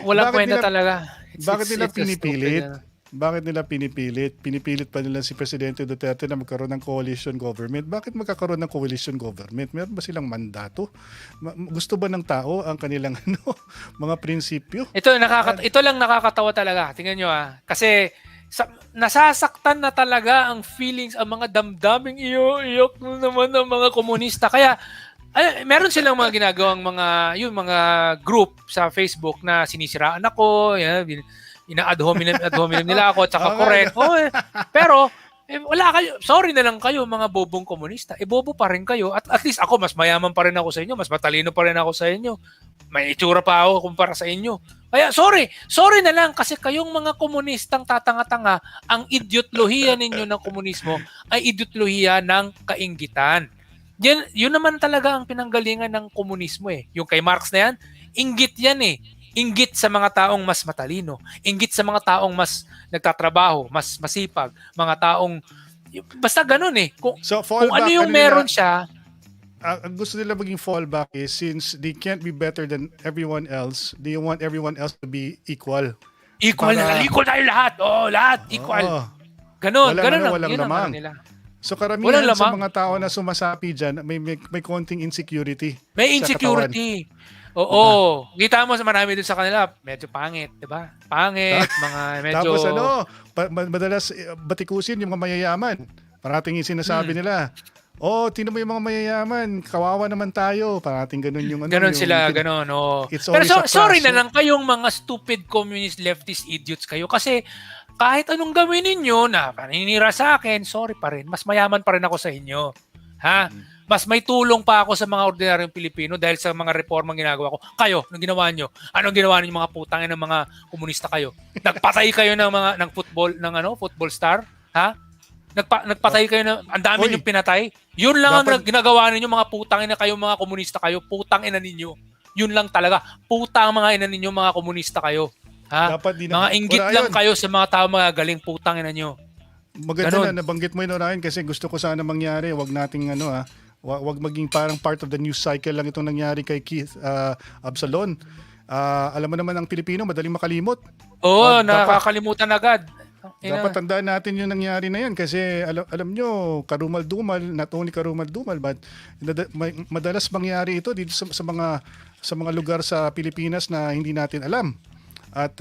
Wala kwenta talaga. Bakit nila pinipilit? Bakit nila pinipilit? Pinipilit pa nila si Presidente Duterte na magkaroon ng coalition government. Bakit magkakaroon ng coalition government? Meron ba silang mandato? Gusto ba ng tao ang kanilang mga prinsipyo? Ito lang nakakatawa talaga. Tingnan nyo kasi nasasaktan na talaga ang feelings, ang mga damdaming iyak naman ng mga komunista. Kaya meron silang mga ginagawang mga group sa Facebook na sinisiraan ako, ina-ad hominem nila ako at saka correct. Pero wala kayo. Sorry na lang kayo mga bobong komunista. Bobo pa rin kayo. At least ako mas mayaman pa rin ako sa inyo, mas matalino pa rin ako sa inyo. May itsura pa ako kumpara sa inyo. Kaya sorry na lang kasi kayong mga komunistang tatanga-tanga, ang idiotlohiya ninyo ng komunismo ay idiotlohiya ng kainggitan. Yun naman talaga ang pinanggalingan ng komunismo Yung kay Marx na yan, inggit yan Inggit sa mga taong mas matalino. Inggit sa mga taong mas nagtatrabaho, mas masipag. Mga taong, basta ganun Kung ano yung meron siya. Ang gusto nila maging fallback is since they can't be better than everyone else, they want everyone else to be equal. Equal tayo lahat. Lahat equal. Ganon lang. Walang lamang. So karamihan sa mga tao na sumasapi dyan, may konting insecurity. May insecurity. Oo. Kita mo sa marami dun sa kanila, medyo pangit, di ba? Pangit, mga medyo... Tapos madalas batikusin yung mga mayayaman. Parating yung sinasabi nila, tingnan mo yung mga mayayaman, kawawa naman tayo. Parating ganun yung Ganun sila. Pero sorry na lang kayong mga stupid communist leftist idiots kayo kasi kahit anong gawin ninyo na paninira sa akin, sorry pa rin. Mas mayaman pa rin ako sa inyo. Ha? Mas may tulong pa ako sa mga ordinaryong Pilipino dahil sa mga reformang ginagawa ko. Kayo, anong ginawa nyo? Anong ginawa ninyo mga putang ng mga komunista kayo? Nagpatay kayo ng football star? Ha? Nagpatay kayo ang dami ninyong pinatay? Yun lang ang ginagawa ninyo mga putang ina kayo, mga komunista kayo. Putang ina ninyo. Yun lang talaga. Putang mga ina ninyo, mga komunista kayo. Ha? Mga inggit lang kayo sa mga tao mga galing putang ina nyo. Maganda na nabanggit mo yun, Orion, kasi gusto ko sana mangyari. Wag nating wag maging parang part of the news cycle lang itong nangyari kay Keith Absalon. Alam mo naman ang Pilipino, madaling makalimot. Nakakalimutan agad. Dapat tandaan natin yung nangyari na yan kasi alam nyo, karumal-dumal, not only karumal-dumal, but madalas mangyari ito dito sa mga lugar sa Pilipinas na hindi natin alam. At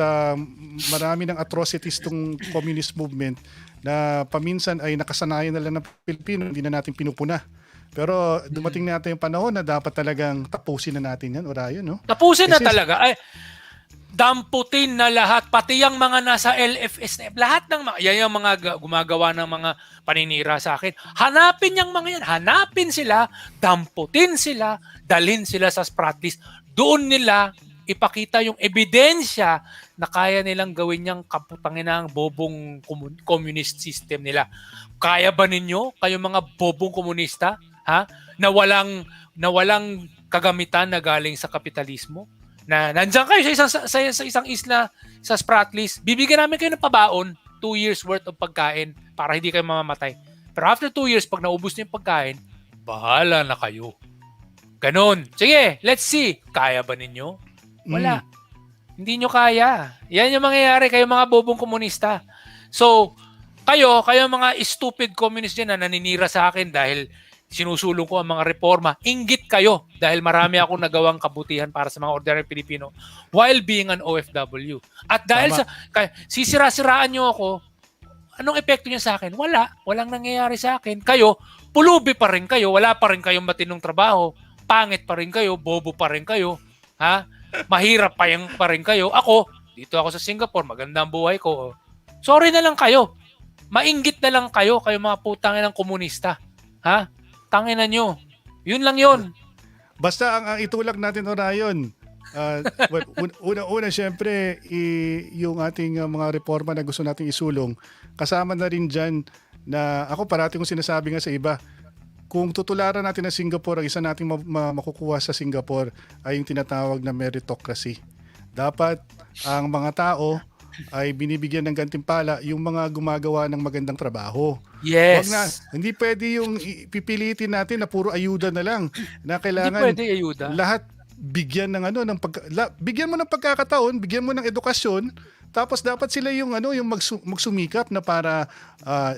marami ng atrocities tong communist movement na paminsan ay nakasanayan na lang ng Pilipino, hindi na natin pinupuna. Pero dumating na natin yung panahon na dapat talagang tapusin na natin yan, Orion, no? Tapusin na talaga. Damputin na lahat, pati yung mga nasa LFS, lahat ng yung mga gumagawa ng mga paninira sa akin. Hanapin yung mga yan, hanapin sila, damputin sila, dalhin sila sa Spratlys. Doon nila ipakita yung ebidensya na kaya nilang gawin yung kaputanginang bobong communist system nila. Kaya ba ninyo, kayo mga bobong komunista, ha? Na walang kagamitan na galing sa kapitalismo. Na nandiyan kayo sa isang isla sa Spratlys, bibigyan namin kayo ng pabaon, 2 years worth of pagkain para hindi kayo mamamatay. Pero after 2 years, pag naubos niyo yung pagkain, bahala na kayo. Ganon. Sige, let's see. Kaya ba ninyo? Wala. Hindi nyo kaya. Yan yung mangyayari kayo mga bobong komunista. So, kayo mga stupid communist dyan na naninira sa akin dahil sinusulong ko ang mga reforma. Inggit kayo dahil marami akong nagawang kabutihan para sa mga ordinary Pilipino while being an OFW. At dahil sisira-siraan nyo ako, anong epekto niya sa akin? Wala. Walang nangyayari sa akin. Kayo, pulubi pa rin kayo. Wala pa rin kayong matinong trabaho. Pangit pa rin kayo. Bobo pa rin kayo. Ha? Mahirap pa rin kayo. Ako, dito ako sa Singapore. Maganda ang buhay ko. Sorry na lang kayo. Mainggit na lang kayo mga putangin ng komunista. Ha? Tanginan nyo. Yun lang yun. Basta ang itulak natin, Orion, una syempre, yung ating mga reforma na gusto nating isulong, kasama na rin dyan na ako parati kong sinasabi nga sa iba, kung tutularan natin ang Singapore, ang isa nating makukuha sa Singapore ay yung tinatawag na meritocracy. Dapat ang mga tao ay binibigyan ng gantimpala yung mga gumagawa ng magandang trabaho. Yes. Hindi pwede yung pipilitin natin na puro ayuda na lang. Na kailangan hindi pwede ayuda. Lahat bigyan ng bigyan mo ng pagkakataon, bigyan mo ng edukasyon, tapos dapat sila yung magsumikap na para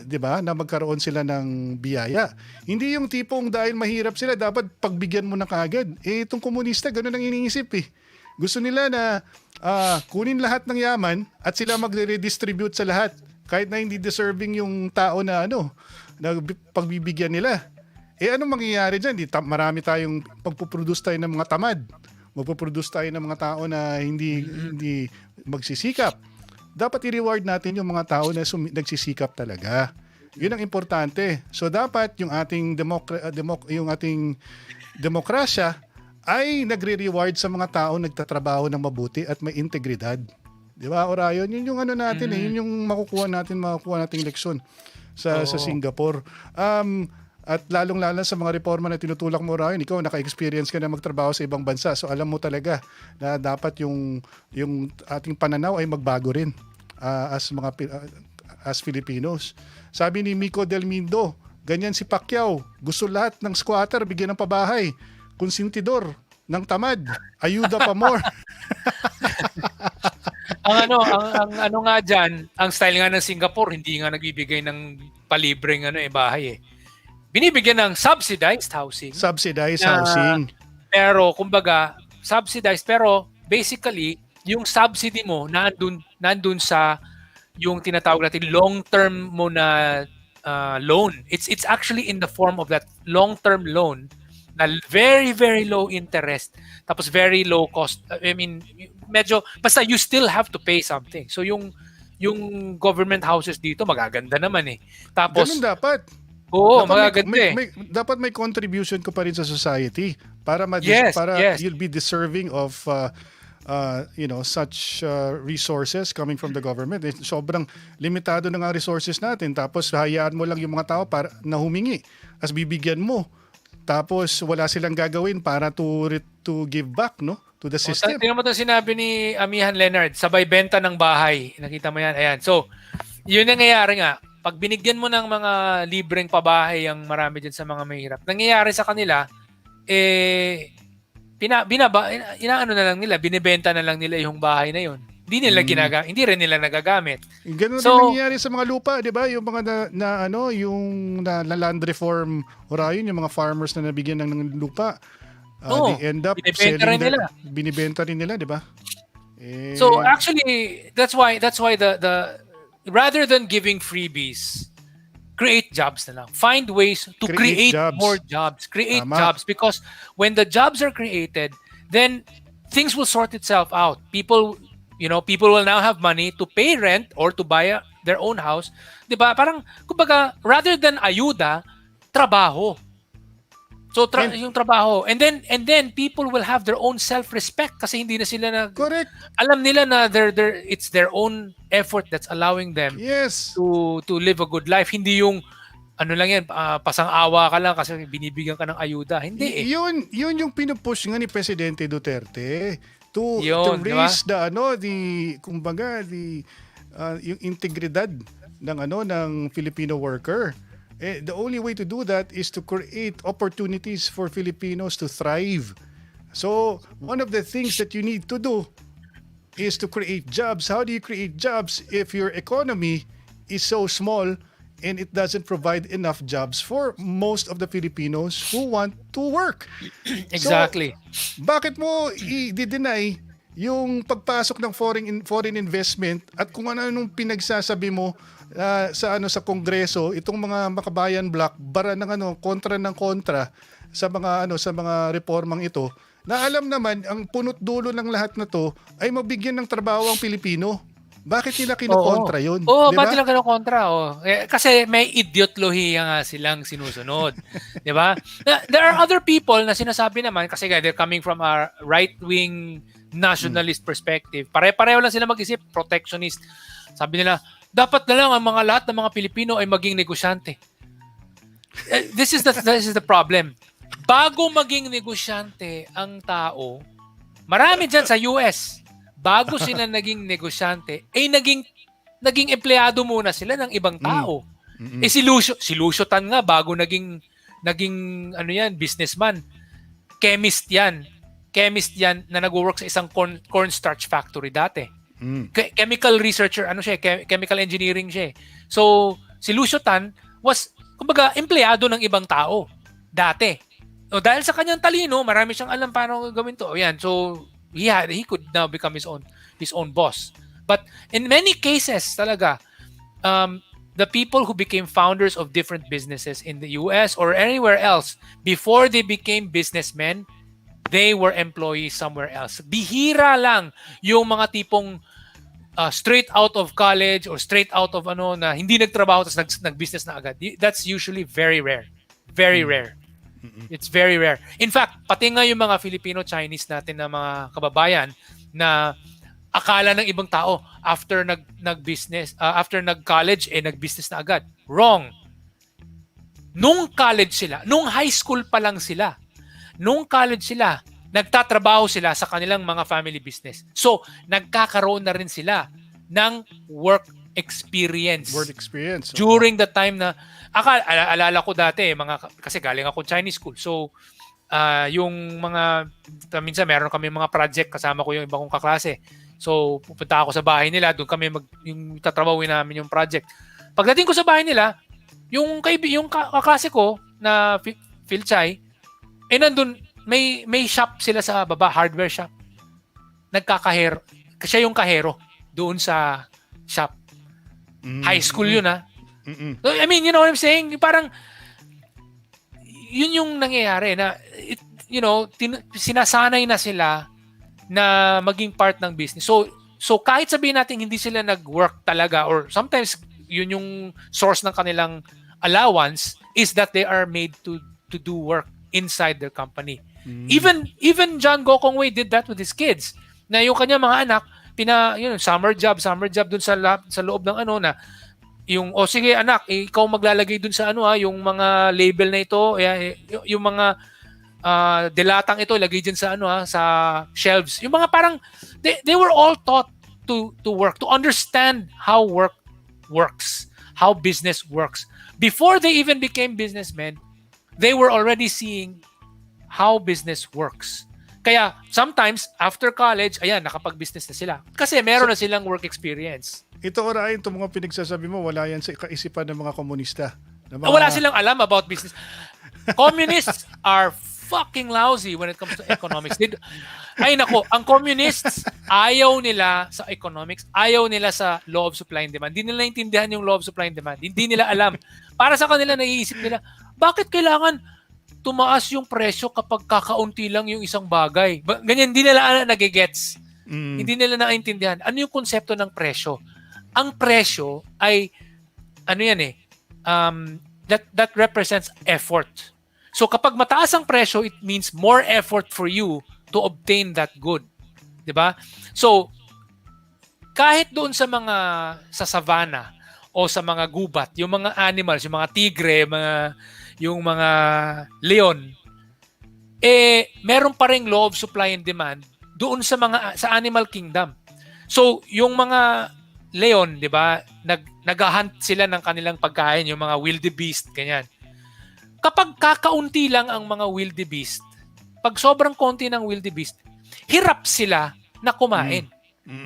'di ba, na magkaroon sila ng biyaya. Hindi yung tipong dahil mahirap sila dapat pagbigyan mo na kaagad. Itong komunista ganoon ang iniisip eh. Gusto nila na kunin lahat ng yaman at sila magre-redistribute sa lahat kahit na hindi deserving yung tao na na pagbibigyan nila. Anong mangyayari dyan? Marami tayong pagpuproduce tayo ng mga tamad. Magpuproduce tayo ng mga tao na hindi magsisikap. Dapat i-reward natin yung mga tao na nagsisikap talaga. Yun ang importante. So dapat yung ating demokrasya ay nagre-reward sa mga tao nagtatrabaho ng mabuti at may integridad. Di ba, Orion? Yun yung natin yun yung makukuha nating leksyon sa Singapore. At lalong-lalo sa mga reforma na tinutulak mo, Orion, ikaw naka-experience ka na magtrabaho sa ibang bansa. So alam mo talaga na dapat yung ating pananaw ay magbago rin as Filipinos. Sabi ni Mico Del Mindo, ganyan si Pacquiao, gusto lahat ng squatter bigyan ng pabahay. Konsentidor ng tamad, ayuda pa more. ang nga diyan, ang style nga ng Singapore hindi nga nagbibigay ng palibreng bahay eh. Binibigyan ng subsidized housing. Pero kumbaga, subsidized pero basically yung subsidy mo nandun sa yung tinatawag natin long-term mo na loan. It's actually in the form of that long-term loan na very, very low interest, tapos very low cost. I mean, medyo, basta you still have to pay something. So yung government houses dito, magaganda naman eh. Tapos, ganun dapat. Oo, magaganda eh. Dapat may contribution ko pa rin sa society para you'll be deserving of such resources coming from the government. Sobrang limitado na nga resources natin. Tapos hayaan mo lang yung mga tao para na humingi. As bibigyan mo. Tapos wala silang gagawin para to give back to the system. Tingnan mo 'tong sinabi ni Amihan Leonard, sabay benta ng bahay. Nakita mo 'yan. Ayan. So, 'yun ang nangyayari nga. Pag binigyan mo ng mga libreng pabahay ang marami diyan sa mga mahirap, nangyayari sa kanila inaano na lang nila, binebenta na lang nila yung bahay na 'yon. Hindi rin nila nagagamit. Ganun din nangyayari sa mga lupa, 'di ba? Yung mga yung land reform, Orion, yung mga farmers na nabigyan ng lupa, they end up binibenta rin nila, 'di ba? So actually, that's why the rather than giving freebies, create jobs na lang. Find ways to create more jobs. Create jobs, because when the jobs are created, then things will sort itself out. People will now have money to pay rent or to buy their own house. 'Di ba? Parang kumbaga, rather than ayuda, trabaho. So yung trabaho, and then people will have their own self-respect kasi hindi na sila correct. Alam nila na it's their own effort that's allowing them yes to live a good life. Hindi yung ano lang yan, pasang-awa ka lang kasi binibigyan ka ng ayuda. Hindi eh. Yun yung pinupush nga ni Presidente Duterte to Yun, di ba? raise kumbaga yung integridad ng Filipino worker. The only way to do that is to create opportunities for Filipinos to thrive. So, one of the things that you need to do is to create jobs. How do you create jobs if your economy is so small and it doesn't provide enough jobs for most of the Filipinos who want to work? Exactly. So, bakit mo i-deny yung pagpasok ng foreign investment at kung ano pinagsasabi mo sa Kongreso, itong mga makabayan bloc bara ng kontra sa mga reformang ito, na alam naman ang punot dulo ng lahat na to ay mabigyan ng trabaho ang Pilipino. Bakit nila kinokontra yun? Oo, diba? bakit nila kinokontra? Kasi may idiotlohiya nga silang sinusunod. Di ba? There are other people na sinasabi naman, kasi they're coming from a right-wing nationalist perspective. Pare-pareho lang sila mag-isip, protectionist. Sabi nila, dapat na lang ang lahat ng mga Pilipino ay maging negosyante. This is the problem. Bago maging negosyante ang tao, marami dyan sa US, bago sila naging negosyante, ay naging empleyado muna sila ng ibang tao. Si Lucio Tan nga, bago naging businessman. Chemist yan na nag-work sa isang cornstarch factory dati. Chemical researcher, chemical engineering siya. So, si Lucio Tan was, kumbaga, empleyado ng ibang tao dati. Dahil sa kanyang talino, marami siyang alam paano gawin to. Yan. So, he could now become his own boss. But in many cases, talaga, the people who became founders of different businesses in the US or anywhere else, before they became businessmen, they were employees somewhere else. Bihira lang yung mga tipong straight out of college or straight out of na hindi nagtrabaho tapos nag-business na agad. That's usually very rare. Very rare. It's very rare. In fact, pati nga yung mga Filipino-Chinese natin na mga kababayan na akala ng ibang tao after nag-business, after nag-college, nag-business na agad. Wrong. Nung college sila, nung high school pa lang sila, nung college sila, nagtatrabaho sila sa kanilang mga family business. So, nagkakaroon na rin sila ng work experience. Work experience. During the time na, alala ko dati, kasi galing ako Chinese school. So, yung minsan meron kami mga project, kasama ko yung iba kong kaklase. So, pupunta ako sa bahay nila, doon kami yung tatrabawin namin yung project. Pagdating ko sa bahay nila, yung kaklase ko na Phil Chai, nandun, may shop sila sa baba, hardware shop. Nagkakahero. Siya yung kahero doon sa shop. High school yun, ha? I mean, you know what I'm saying? Parang, yun yung nangyayari na, sinasanay na sila na maging part ng business. So kahit sabihin natin hindi sila nag-work talaga or sometimes yun yung source ng kanilang allowance is that they are made to do work inside their company. Even John Gokongwei did that with his kids. Na yung kanya mga anak, summer job dun sa loob ng na yung sige anak, ikaw maglalagay dun sa yung mga label na ito, yung mga delatang ito lagay diyan sa sa shelves. Yung mga parang they were all taught to work, to understand how work works, how business works. Before they even became businessmen, they were already seeing how business works. Kaya sometimes after college, nakapag-business na sila kasi meron na silang work experience. Ito Ryan, itong mga pinagsasabi mo, wala yan sa kaisipan ng mga komunista. Wala silang alam about business. Communists are fucking lousy when it comes to economics. Ang communists, ayaw nila sa economics, ayaw nila sa law of supply and demand. Hindi nila naintindihan yung law of supply and demand. Hindi nila alam. Para sa kanila, naiisip nila, bakit kailangan tumaas yung presyo kapag kakaunti lang yung isang bagay? Ganyan, hindi nila nagigets. Hindi nila naintindihan. Ano yung konsepto ng presyo? Ang presyo ay, that represents effort. So kapag mataas ang presyo, it means more effort for you to obtain that good. 'Di ba? So kahit doon sa savannah o sa mga gubat, yung mga animals, yung mga tigre, yung mga leon, meron pa ring law of supply and demand doon sa animal kingdom. So, yung mga leon, 'di ba? Nag-hunt sila ng kanilang pagkain, yung mga wildebeest, ganyan. Kapag kakaunti lang ang mga wildebeest, pag sobrang konti ng wildebeest, hirap sila na kumain.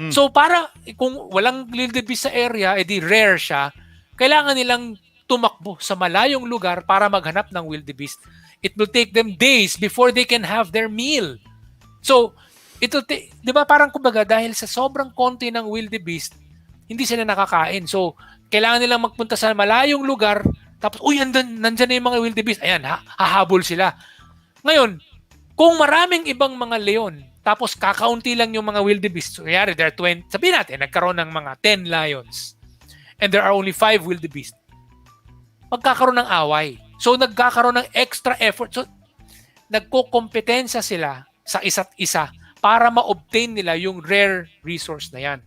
So para kung walang wildebeest sa area, edi rare siya, kailangan nilang tumakbo sa malayong lugar para maghanap ng wildebeest. It will take them days before they can have their meal. So, di ba parang kumbaga dahil sa sobrang konti ng wildebeest, hindi sila nakakain. So, kailangan nilang magpunta sa malayong lugar, tapos, nandyan na yung mga wildebeest. Ayan, hahabol sila. Ngayon, kung maraming ibang mga leon, tapos kakaunti lang yung mga wildebeest, so kaya there are 20, sabihin natin, nagkaroon ng mga 10 lions, and there are only 5 wildebeest, magkakaroon ng away. So, nagkakaroon ng extra effort. So, nagkokompetensya sila sa isa't isa para ma-obtain nila yung rare resource na yan.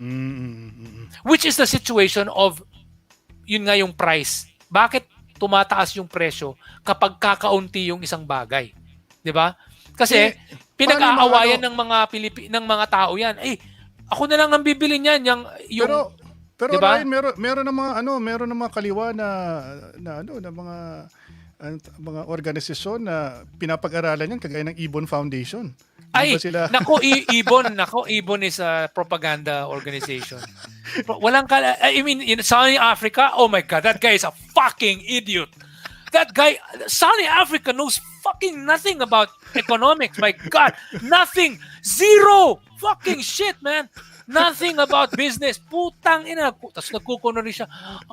Which is the situation of, yun nga yung price. Bakit tumataas yung presyo kapag kakaunti yung isang bagay? 'Di ba? Kasi pinag-aawayan ng mga ng mga tao 'yan. Ako na lang ang bibili niyan, yung pero diba? Ryan, meron ng mga kaliwa na mga organisasyon na pinapag-aralan yan kagaya ng Ibon Foundation. Ibon is a propaganda organization. In Sunny Africa, oh my God, that guy is a fucking idiot. That guy, Sunny Africa knows fucking nothing about economics. My God, nothing. Zero fucking shit, man. Nothing about business. Putang ina. Tapos nagkukuno rin siya.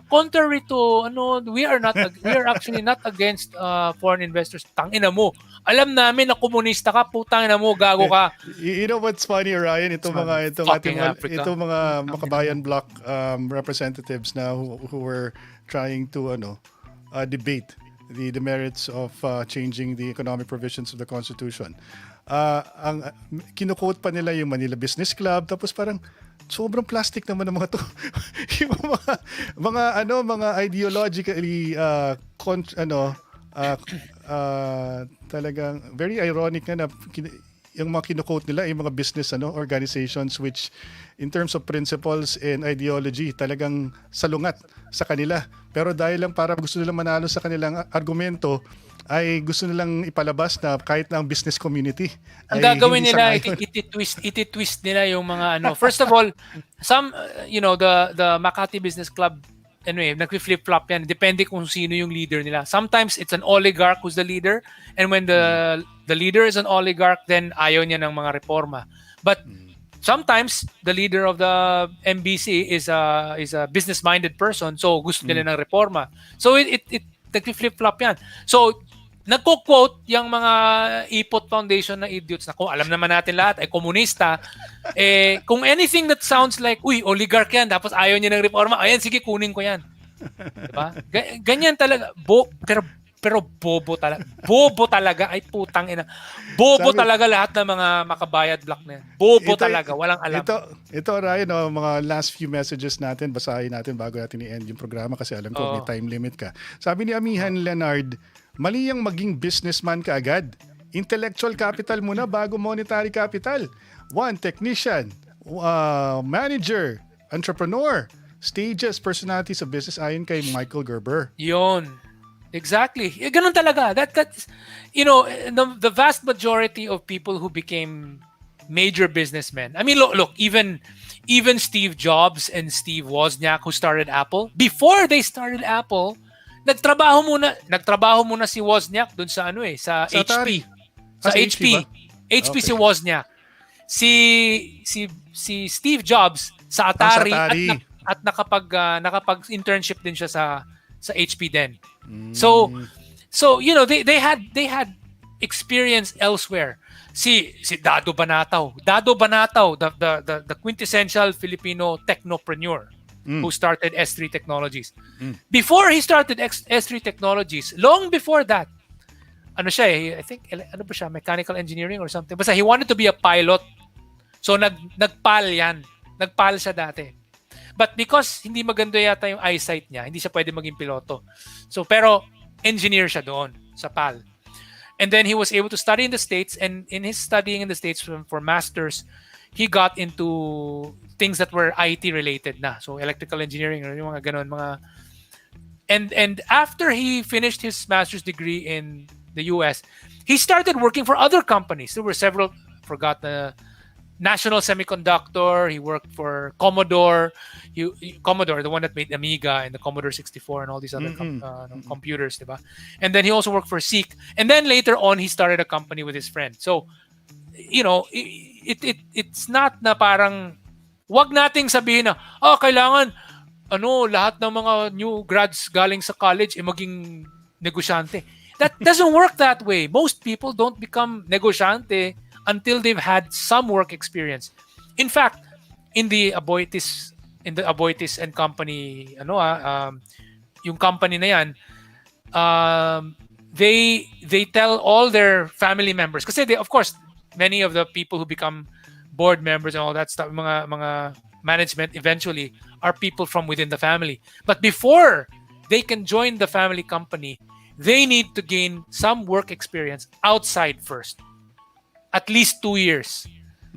Contrary to, we are actually not against foreign investors. Tangina mo. Alam namin na komunista ka, putang ina mo, gago ka. You know what's funny, Ryan? Itong mga Makabayan Bloc representatives na who were trying to debate the merits of changing the economic provisions of the Constitution. Ang kinuquote pa nila yung Manila Business Club, tapos parang sobrang plastic naman ng mga to. Yung mga ideologically talagang very ironic na yung mga kinuquote nila yung mga business organizations which in terms of principles and ideology talagang salungat sa kanila, pero dahil lang para gusto nilang manalo sa kanilang argumento ay gusto nilang ipalabas na kahit na ang business community ang gagawin nila, iti-twist nila yung mga First of all, some the Makati Business Club, anyway, nag-flip-flop yan. Depende kung sino yung leader nila. Sometimes it's an oligarch who's the leader, and when the leader is an oligarch, then ayaw niya ng mga reforma. But sometimes the leader of the MBC is a business-minded person, so gusto nila ng reforma. So it nag-flip-flop yan. So nagko-quote yung mga Ipot Foundation na idiots na kung alam naman natin lahat ay komunista, kung anything that sounds like, oligarch yan, tapos ayaw niya ng reforma, ayan, sige, kunin ko yan. Diba? Ganyan talaga. Pero bobo talaga. Bobo talaga. Ay, putang ina. Bobo talaga lahat ng mga Makabayad Bloc na yan. Bobo talaga. Walang alam. Ito Ryan, mga last few messages natin, basahin natin bago natin i-end yung programa kasi alam ko may time limit ka. Sabi ni Amihan Leonard, mali yung maging businessman ka agad. Intellectual capital muna bago monetary capital. 1, technician, manager, entrepreneur, stages, personalities of business ayon kay Michael Gerber. Yon. Exactly. Ganun talaga. That's the vast majority of people who became major businessmen. I mean, look, even Steve Jobs and Steve Wozniak who started Apple, before they started Apple, nagtrabaho muna si Wozniak doon sa sa HP. Sa HP. HP si Wozniak. Si Steve Jobs sa Atari. At nakapag-internship din siya sa HP din. So they had experience elsewhere. Si Dado Banatao, the quintessential Filipino technopreneur who started S3 Technologies. Before he started S3 Technologies, long before that, I think mechanical engineering or something. Basta he wanted to be a pilot. So nagpal siya dati. But because hindi maganda yata yung eyesight niya, hindi siya pwede maging piloto. So, pero engineer siya doon sa PAL. And then he was able to study in the States, and in his studying in the States for masters, he got into things that were IT related na. So electrical engineering or yung mga ganun, mga and after he finished his master's degree in the US, he started working for other companies. There were several, forgot the National Semiconductor, he worked for Commodore, Commodore, the one that made Amiga and the Commodore 64 and all these other computers, diba? And then he also worked for SEEK. And then later on, he started a company with his friend. So, you know, it's not na parang, wag nating sabihin na, kailangan, lahat ng mga new grads galing sa college, maging negosyante. That doesn't work that way. Most people don't become negosyante until they've had some work experience. In fact, in the Aboitiz and Company, yung company na yan, they tell all their family members, kasi they, of course, many of the people who become board members and all that stuff, mga management eventually are people from within the family. But before they can join the family company, they need to gain some work experience outside first. At least 2 years.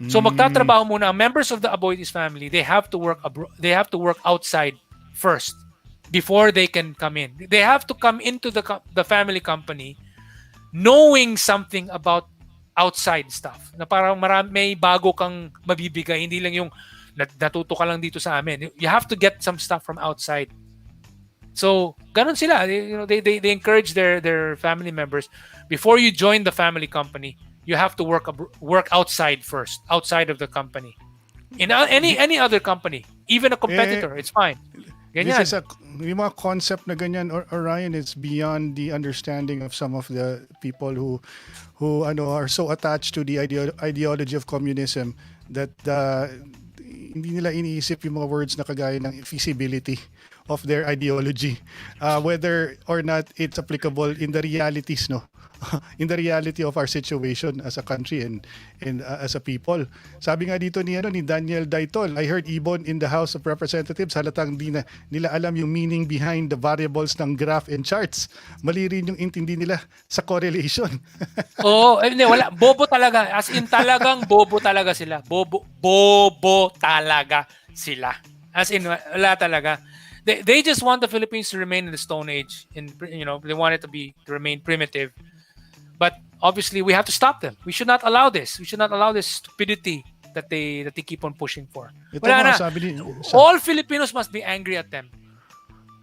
So magtatrabaho muna ang members of the Aboitiz family. They have to work they have to work outside first before they can come in. They have to come into the family company knowing something about outside stuff. Na parang may bago kang mabibigay, hindi lang yung natuto ka lang dito sa amin. You have to get some stuff from outside. So, ganun sila. They encourage their family members, before you join the family company, you have to work outside first, outside of the company. In any other company, even a competitor, it's fine. Ganyan. This is yung mga concept na ganyan, Orion, it's beyond the understanding of some of the people who are so attached to the ideology of communism that hindi nila iniisip yung mga words na kagaya ng feasibility of their ideology, whether or not it's applicable in the realities, no? In the reality of our situation as a country and as a people. Sabi nga dito ni Daniel Daitol, I heard Ibon in the House of Representatives, halatang di na nila alam yung meaning behind the variables ng graph and charts. Mali rin yung intindi nila sa correlation. Hindi, wala. Bobo talaga. As in talagang bobo talaga sila. Bobo talaga sila. As in, wala talaga. They just want the Philippines to remain in the Stone Age. They want it to remain primitive. But obviously, we have to stop them. We should not allow this. We should not allow this stupidity that they keep on pushing for. Wala na. All Filipinos must be angry at them.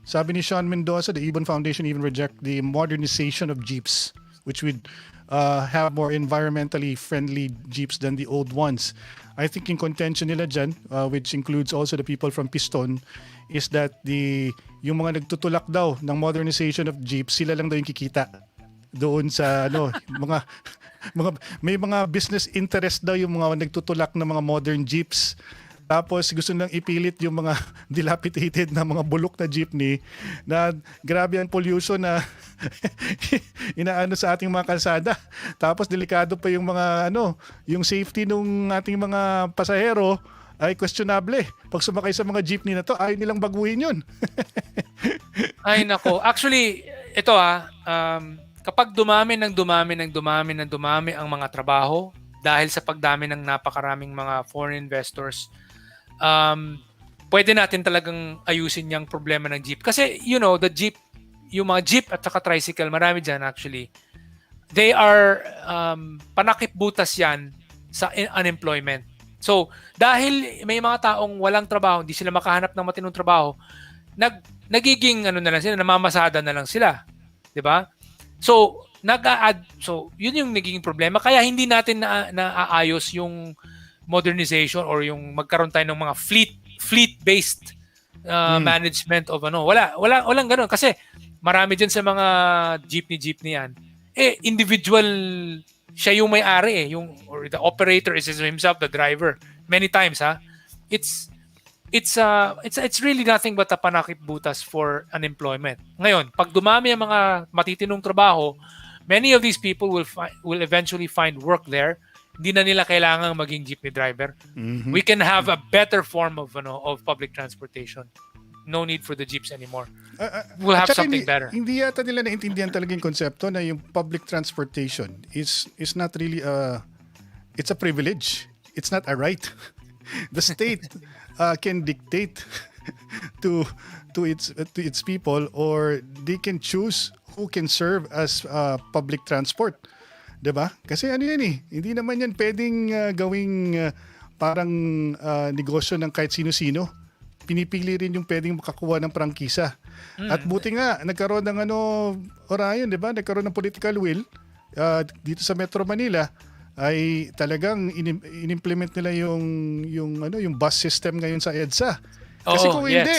Sabi ni Sean Mendoza, the Ibon Foundation even reject the modernization of jeeps, which would have more environmentally friendly jeeps than the old ones. I think in contention nila dyan, which includes also the people from Piston, is that yung mga nagtutulak daw ng modernization of jeeps, sila lang daw yung kikita doon sa may mga business interest daw yung mga nagtutulak ng mga modern jeeps. Tapos gusto nilang ipilit yung mga dilapidated na mga bulok na jeepney na grabe ang pollution na inaano sa ating mga kalsada. Tapos delikado pa yung mga yung safety ng ating mga pasahero ay questionable. Pag sumakay sa mga jeepney na to, ayaw nilang baguhin yun. Ay nako. Actually, ito kapag dumami ang mga trabaho dahil sa pagdami ng napakaraming mga foreign investors, pwede natin talagang ayusin yung problema ng jeep. Kasi, the jeep, yung mga jeep at saka tricycle, marami dyan actually, they are panakip butas yan sa unemployment. So, dahil may mga taong walang trabaho, hindi sila makahanap ng matinong trabaho, nagiging na lang sila, namamasada na lang sila. 'Di ba? So, yun yung nagiging problema. Kaya hindi natin naaayos yung modernization or yung magkaroon tayo ng mga fleet-based management of walang ganoon kasi marami diyan sa mga jeepney yan. Individual siya yung may-ari or the operator is himself the driver. Many times it's really nothing but a panakip butas for unemployment. Ngayon, pag dumami ang mga matitinong trabaho, many of these people will eventually find work there, Hindi na nila kailangang maging jeepney driver. Mhm. We can have a better form of public transportation. No need for the jeeps anymore. We'll have At saka something better. Hindi yata nila naintindihan talaga yung konsepto na yung public transportation is not really it's a privilege. It's not a right. The state can dictate to its people, or they can choose who can serve as public transport. 'Di ba? Kasi ano yan hindi naman yan pwedeng gawing parang negosyo ng kahit sino-sino. Pinipili rin yung pwedeng makakuha ng prangkisa. At buti nga nagkaroon ng Orion, 'di ba? Nagkaroon ng political will dito sa Metro Manila, ay talagang inimplement nila yung bus system ngayon sa EDSA. Kasi kung hindi,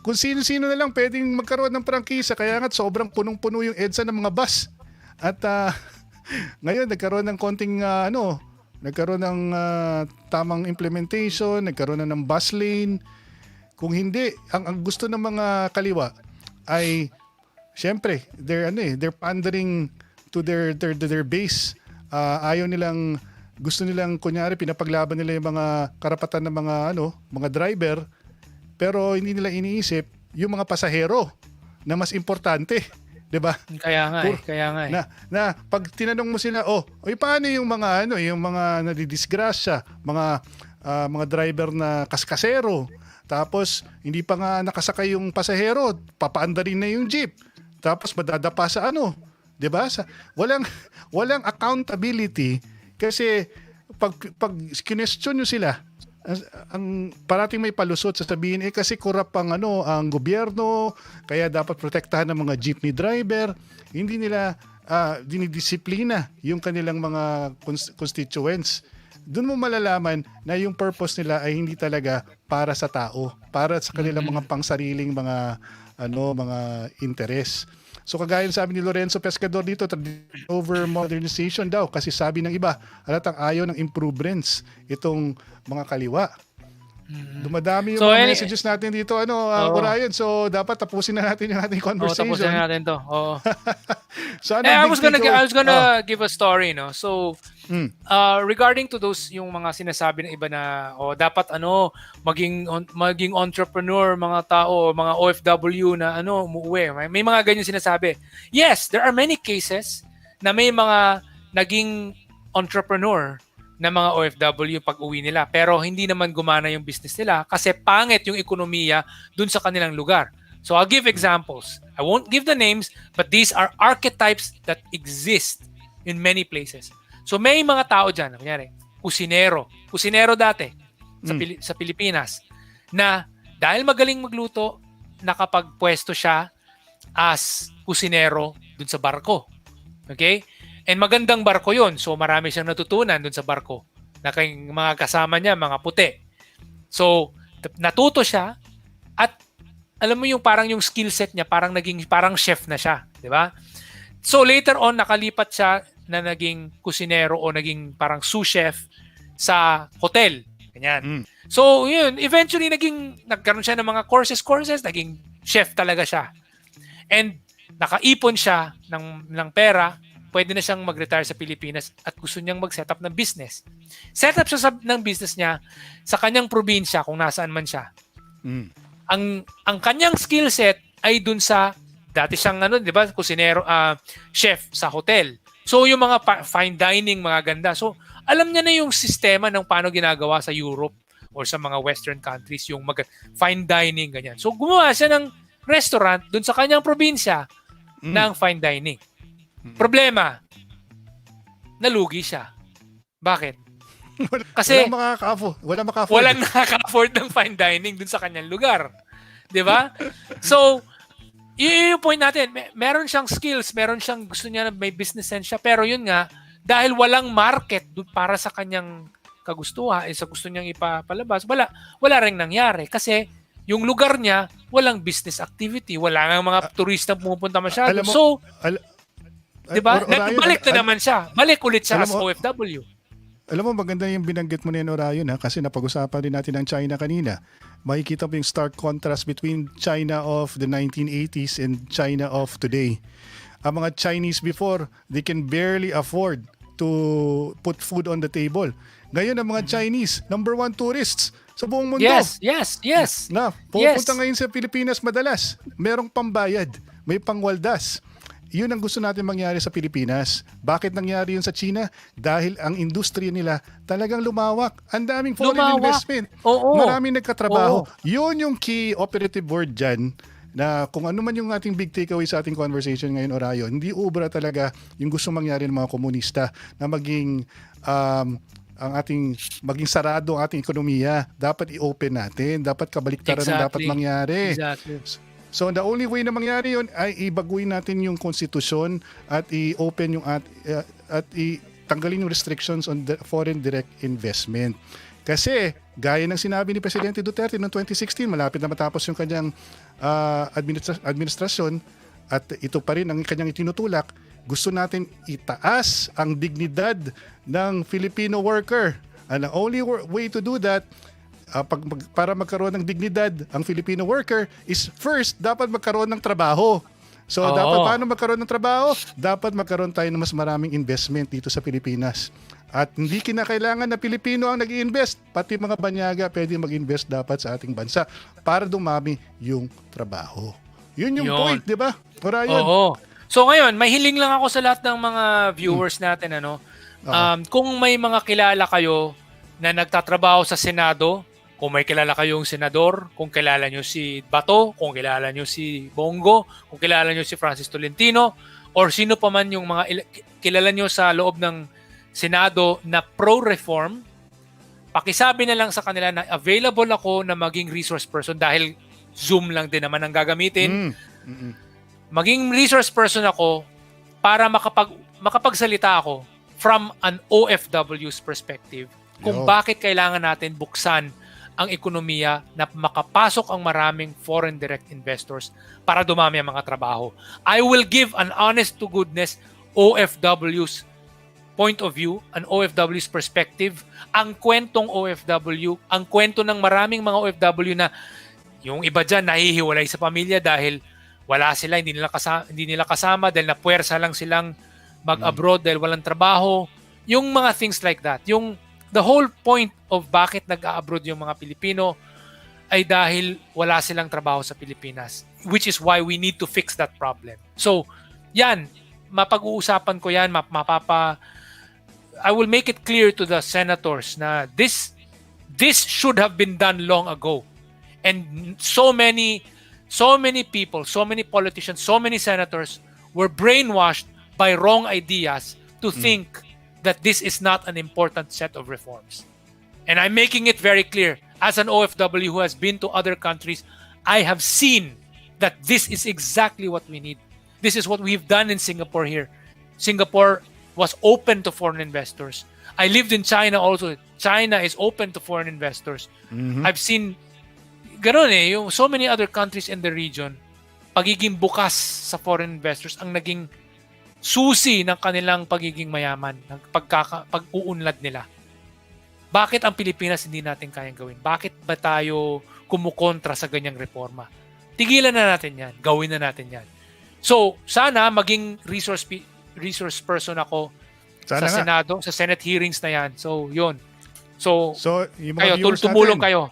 kung sino-sino na lang pwedeng magkaroon ng prangkisa, kaya nga sobrang punong-puno yung EDSA ng mga bus. At ngayon nagkaroon ng konting nagkaroon ng tamang implementation, nagkaroon na ng bus lane. Kung hindi, ang gusto ng mga kaliwa ay syempre, they're pandering to their base. Gusto nilang kunyari pinapaglaban nila yung mga karapatan ng mga driver, pero hindi nila iniisip yung mga pasahero na mas importante. 'Di ba? Kaya nga eh. Na pag tinanong mo sila, paano yung mga yung mga nadidisgrasya, mga driver na kaskasero, tapos hindi pa nga nakasakay yung pasahero, papaandarin na yung jeep. Tapos madadapa sa 'di ba? Walang accountability, kasi pag question nyo sila, ang parating may palusot, sasabihin kasi korap ang gobyerno, kaya dapat protektahan ng mga jeepney driver. Hindi nila dinidisiplina yung kanilang mga constituents. Doon mo malalaman na yung purpose nila ay hindi talaga para sa tao, para sa kanilang mga pangsariling mga interes. So kagaya ng sabi ni Lorenzo Pescador dito, over modernization daw, kasi sabi ng iba, halatang ayaw ng improvements itong mga kaliwa. Dumadami yung mga messages natin dito, Orion. So dapat tapusin na natin yung ating conversation. Tapusin na natin to. Oo. So, I was gonna give a story, no. So regarding to those, yung mga sinasabi ng iba na dapat maging entrepreneur, mga tao, mga OFW na umuwi. May mga ganyan sinasabi. Yes, there are many cases na may mga naging entrepreneur na mga OFW pag uwi nila, pero hindi naman gumana yung business nila kasi pangit yung ekonomiya dun sa kanilang lugar. So I'll give examples. I won't give the names, but these are archetypes that exist in many places. So may mga tao dyan, kunyari, kusinero dati sa Pilipinas, na dahil magaling magluto, nakapagpwesto siya as kusinero dun sa barko. Okay? And magandang barko yon, so marami siyang natutunan dun sa barko na kayong mga kasama niya, mga puti. So natuto siya, at alam mo yung parang yung skill set niya parang chef na siya, di ba? So later on nakalipat siya na naging kusinero o naging parang sous chef sa hotel, ganyan. So yun, eventually nagkaroon siya ng mga courses, naging chef talaga siya. And nakaipon siya ng pera, pwede na siyang mag-retire sa Pilipinas at gusto niyang mag-set up ng business. Set up siya ng business niya sa kanyang probinsya, kung nasaan man siya. Ang kanyang skill set ay dun sa dati siyang di ba, kusinero, chef sa hotel. So yung mga fine dining, mga ganda. So alam niya na yung sistema ng paano ginagawa sa Europe or sa mga western countries, yung fine dining, ganyan. So gumawa siya ng restaurant dun sa kanyang probinsya ng fine dining. Problema, nalugi siya. Bakit? Kasi walang nakaka-afford ng fine dining dun sa kanyang lugar. 'Di ba? So, yun yung point natin. Meron siyang skills, meron siyang gusto niya na may business sense siya, pero yun nga, dahil walang market para sa kanyang kagustuhan, sa gusto niyang ipapalabas, wala ring nangyari kasi yung lugar niya walang business activity, wala nang mga turista pumupunta masyado. Diba? Balik na naman siya. Balik ulit siya as OFW. Alam mo, maganda yung binanggit mo na yan, Orion, kasi napag-usapan din natin ang China kanina. Makikita mo yung stark contrast between China of the 1980s and China of today. Ang mga Chinese before, they can barely afford to put food on the table. Ngayon ang mga Chinese, number 1 tourists sa buong mundo. Yes. Na, pupunta ngayon sa Pilipinas madalas. Merong pambayad, may pangwaldas. Yun ang gusto natin mangyari sa Pilipinas. Bakit nangyari yun sa China? Dahil ang industriya nila talagang lumawak. Ang daming foreign investment. Maraming nagkatrabaho. Yun yung key operative word dyan na kung ano man yung ating big takeaway sa ating conversation ngayon, Orayon, hindi ubra talaga yung gusto mangyari ng mga komunista na maging maging sarado ang ating ekonomiya. Dapat i-open natin. Dapat kabaliktaran ang dapat mangyari. Exactly. So the only way na mangyari yun ay ibaguhin natin yung konstitusyon at i-open yung at tanggalin yung restrictions on the foreign direct investment. Kasi gaya ng sinabi ni Presidente Duterte noong 2016, malapit na matapos yung kanyang administrasyon at ito pa rin ang kanyang itinutulak, gusto natin itaas ang dignidad ng Filipino worker. And the only way to do that para magkaroon ng dignidad ang Filipino worker is first, dapat magkaroon ng trabaho. So, dapat paano magkaroon ng trabaho? Dapat magkaroon tayo ng mas maraming investment dito sa Pilipinas. At hindi kinakailangan na Pilipino ang nag-i-invest. Pati mga banyaga pwede mag-invest dapat sa ating bansa para dumami yung trabaho. Yun yung point, di ba? Oo. So ngayon, may hiling lang ako sa lahat ng mga viewers natin. Kung may mga kilala kayo na nagtatrabaho sa Senado, kung may kilala kayong senador, kung kilala nyo si Bato, kung kilala nyo si Bongo, kung kilala nyo si Francis Tolentino, or sino pa man yung mga kilala nyo sa loob ng Senado na pro-reform, pakisabi na lang sa kanila na available ako na maging resource person dahil Zoom lang din naman ang gagamitin. Maging resource person ako para makapagsalita ako from an OFW's perspective kung bakit kailangan natin buksan ang ekonomiya na makapasok ang maraming foreign direct investors para dumami ang mga trabaho. I will give an honest to goodness OFW's point of view, an OFW's perspective, ang kwentong OFW, ang kwento ng maraming mga OFW na yung iba dyan nahihiwalay sa pamilya dahil wala sila, hindi nila kasama dahil napuwersa lang silang mag-abroad dahil walang trabaho. Yung mga things like that. The whole point of bakit nag-a-abroad yung mga Pilipino ay dahil wala silang trabaho sa Pilipinas, which is why we need to fix that problem. So, yan, mapag-uusapan ko yan, I will make it clear to the senators na this should have been done long ago. And so many people, so many politicians, so many senators were brainwashed by wrong ideas to think that this is not an important set of reforms. And I'm making it very clear, as an OFW who has been to other countries, I have seen that this is exactly what we need. This is what we've done in Singapore here. Singapore was open to foreign investors. I lived in China also. China is open to foreign investors. I've seen ganun yung so many other countries in the region, pagiging bukas sa foreign investors ang naging susi ng kanilang pagiging mayaman, ng pag-uunlad nila. Bakit ang Pilipinas hindi natin kayang gawin? Bakit ba tayo kumukontra sa ganyang reforma? Tigilan na natin yan. Gawin na natin yan. So, sana maging resource person ako sa Senado, sa Senate hearings na yan. So, yun. So yung mga kayo, tumulong kayo.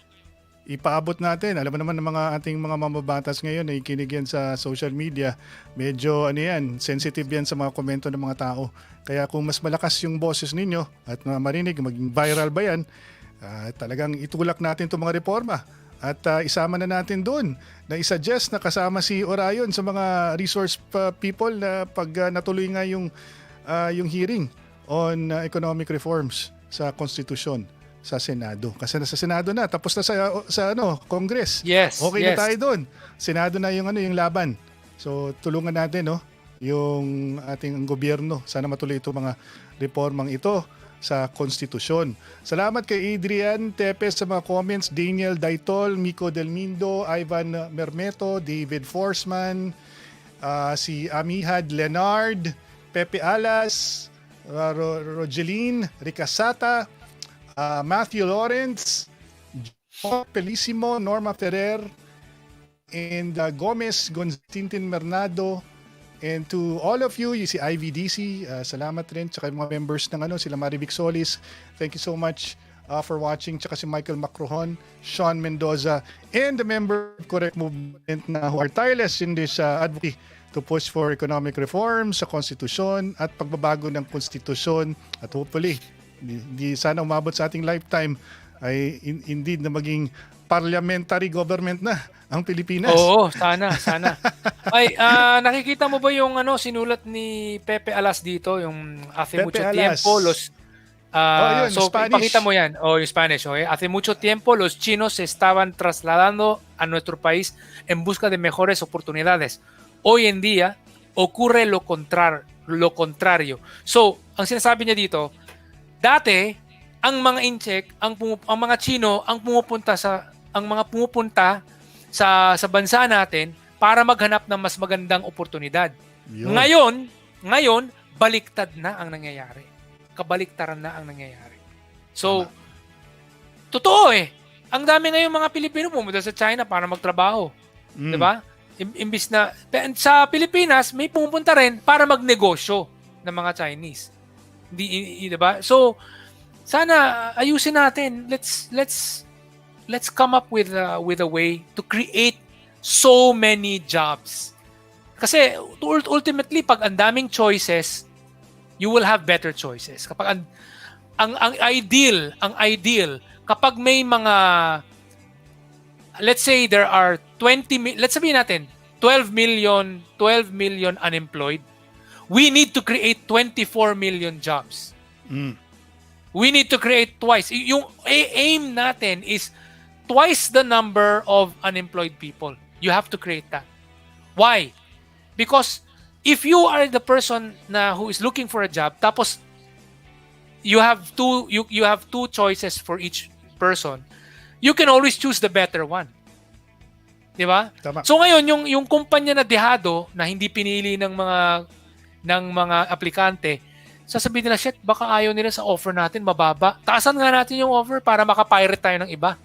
Ipaabot natin. Alam mo naman ng mga ating mga mamabatas ngayon na ikinig yan sa social media. Medyo sensitive yan sa mga komento ng mga tao. Kaya kung mas malakas yung boses ninyo at marinig, maging viral ba yan, talagang itulak natin itong mga reforma. At isama na natin doon na isuggest na kasama si Orayon sa mga resource people na pag natuloy nga yung hearing on economic reforms sa konstitusyon sa Senado. Kasi nasa Senado na, tapos na sa Congress. Yes. Okay na tayo doon. Senado na yung laban. So tulungan natin yung ating gobyerno. Sana matuloy itong mga reformang ito sa konstitusyon. Salamat kay Adrian Tepes sa mga comments, Daniel Daitol, Miko Delmindo, Ivan Mermeto, David Forsman, si Amihad Leonard, Pepe Alas, Rogeline Ricasata, Matthew Lawrence, John Pelissimo, Norma Ferrer, and Gomez Gontintin Mernado, And to all of you, si IVDC, salamat rin. Tsaka yung mga members ng sila Marivic Solis. Thank you so much for watching. Tsaka si Michael Macrohon, Sean Mendoza, and the member of Correct Movement na who are tireless in this advocacy to push for economic reforms sa konstitusyon at pagbabago ng konstitusyon. At hopefully, hindi sana umabot sa ating lifetime ay indeed na maging parliamentary government na ang Pilipinas. Oo, sana. Ay, nakikita mo ba yung sinulat ni Pepe Alas dito, yung hace mucho tiempo los yun, so Spanish. ipakita mo yan. Yung Spanish, okay? Hace mucho tiempo los chinos se estaban trasladando a nuestro país en busca de mejores oportunidades. Hoy en día ocurre lo contrario. So, ang sinasabi niya dito, dati ang mga incheck, ang mga Chino ang pumupunta sa bansa natin para maghanap ng mas magandang oportunidad. Yun. Ngayon, baliktad na ang nangyayari. Kabaliktaran na ang nangyayari. So, totoo Ang dami ngayon mga Pilipino pumunta sa China para magtrabaho. 'Di ba? Imbis na sa Pilipinas may pumunta rin para magnegosyo ng mga Chinese. 'Di ba? So, sana ayusin natin. Let's come up with a way to create so many jobs. Kasi ultimately pag ang daming choices, you will have better choices. Kapag ang ideal kapag may mga, let's say there are 12 million unemployed, we need to create 24 million jobs. We need to create twice. Yung aim natin is twice the number of unemployed people. You have to create that. Why? Because if you are the person who is looking for a job, tapos you have two choices for each person, you can always choose the better one. 'Di ba? So ngayon yung kumpanya na dehado na hindi pinili ng mga aplikante, sasabihin nila, shit, baka ayaw nila sa offer natin, mababa. Taasan nga natin yung offer para maka-pirate tayo ng iba.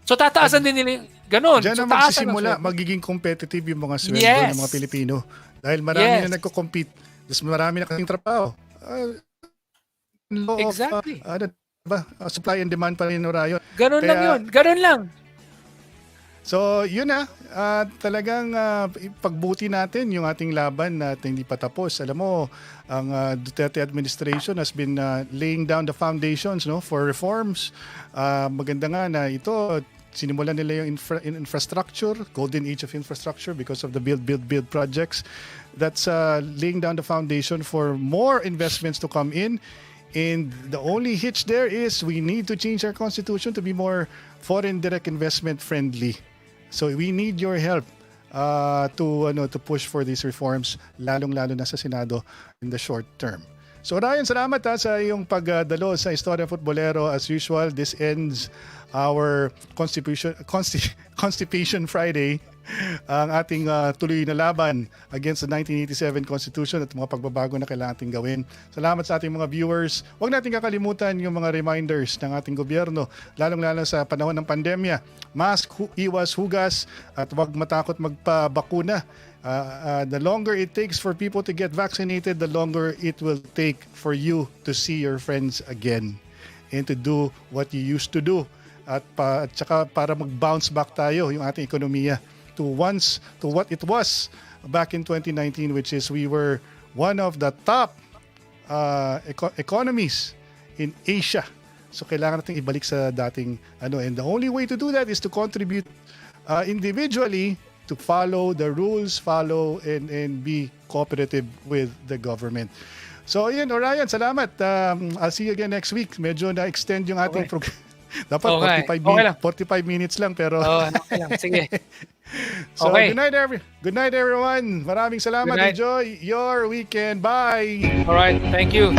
So tataasan din nila, ganun. Diyan so, na magsisimula, magiging competitive yung mga sweldo ng mga Pilipino. Dahil marami na nagko-compete. Tapos marami na kasing trabaho. Exactly. Supply and demand pa rin rayon. Ganun lang yun. Ganun lang. So, yun talagang pagbuti natin yung ating laban na hindi pa tapos. Alam mo, ang Duterte administration has been laying down the foundations for reforms. Maganda nga na ito, sinimulan nila yung infrastructure, golden age of infrastructure because of the build projects. That's laying down the foundation for more investments to come in. And the only hitch there is we need to change our constitution to be more foreign direct investment friendly. So we need your help to push for these reforms, lalong-lalo na sa Senado in the short term. So Ryan, salamat sa iyong pagdalo sa Istoryang Futbolero. As usual, this ends our Constipation Friday, ang ating tuloy na laban against the 1987 Constitution at mga pagbabago na kailangan ating gawin. Salamat sa ating mga viewers. Huwag natin kakalimutan yung mga reminders ng ating gobyerno, lalong-lalo sa panahon ng pandemya. Mask, iwas, hugas, at huwag matakot magpabakuna. The longer it takes for people to get vaccinated, the longer it will take for you to see your friends again and to do what you used to do. At saka para mag-bounce back tayo yung ating ekonomiya to what it was back in 2019, which is we were one of the top economies in Asia. So kailangan natin ibalik sa dating and the only way to do that is to contribute individually, to follow the rules, and be cooperative with the government. So yun, Orion, salamat. I'll see you again next week. Medyo na-extend yung ating program. Dapat 45 minutes lang pero okay lang. Sige. So good night everyone. Maraming salamat. Enjoy your weekend. Bye. All right. Thank you.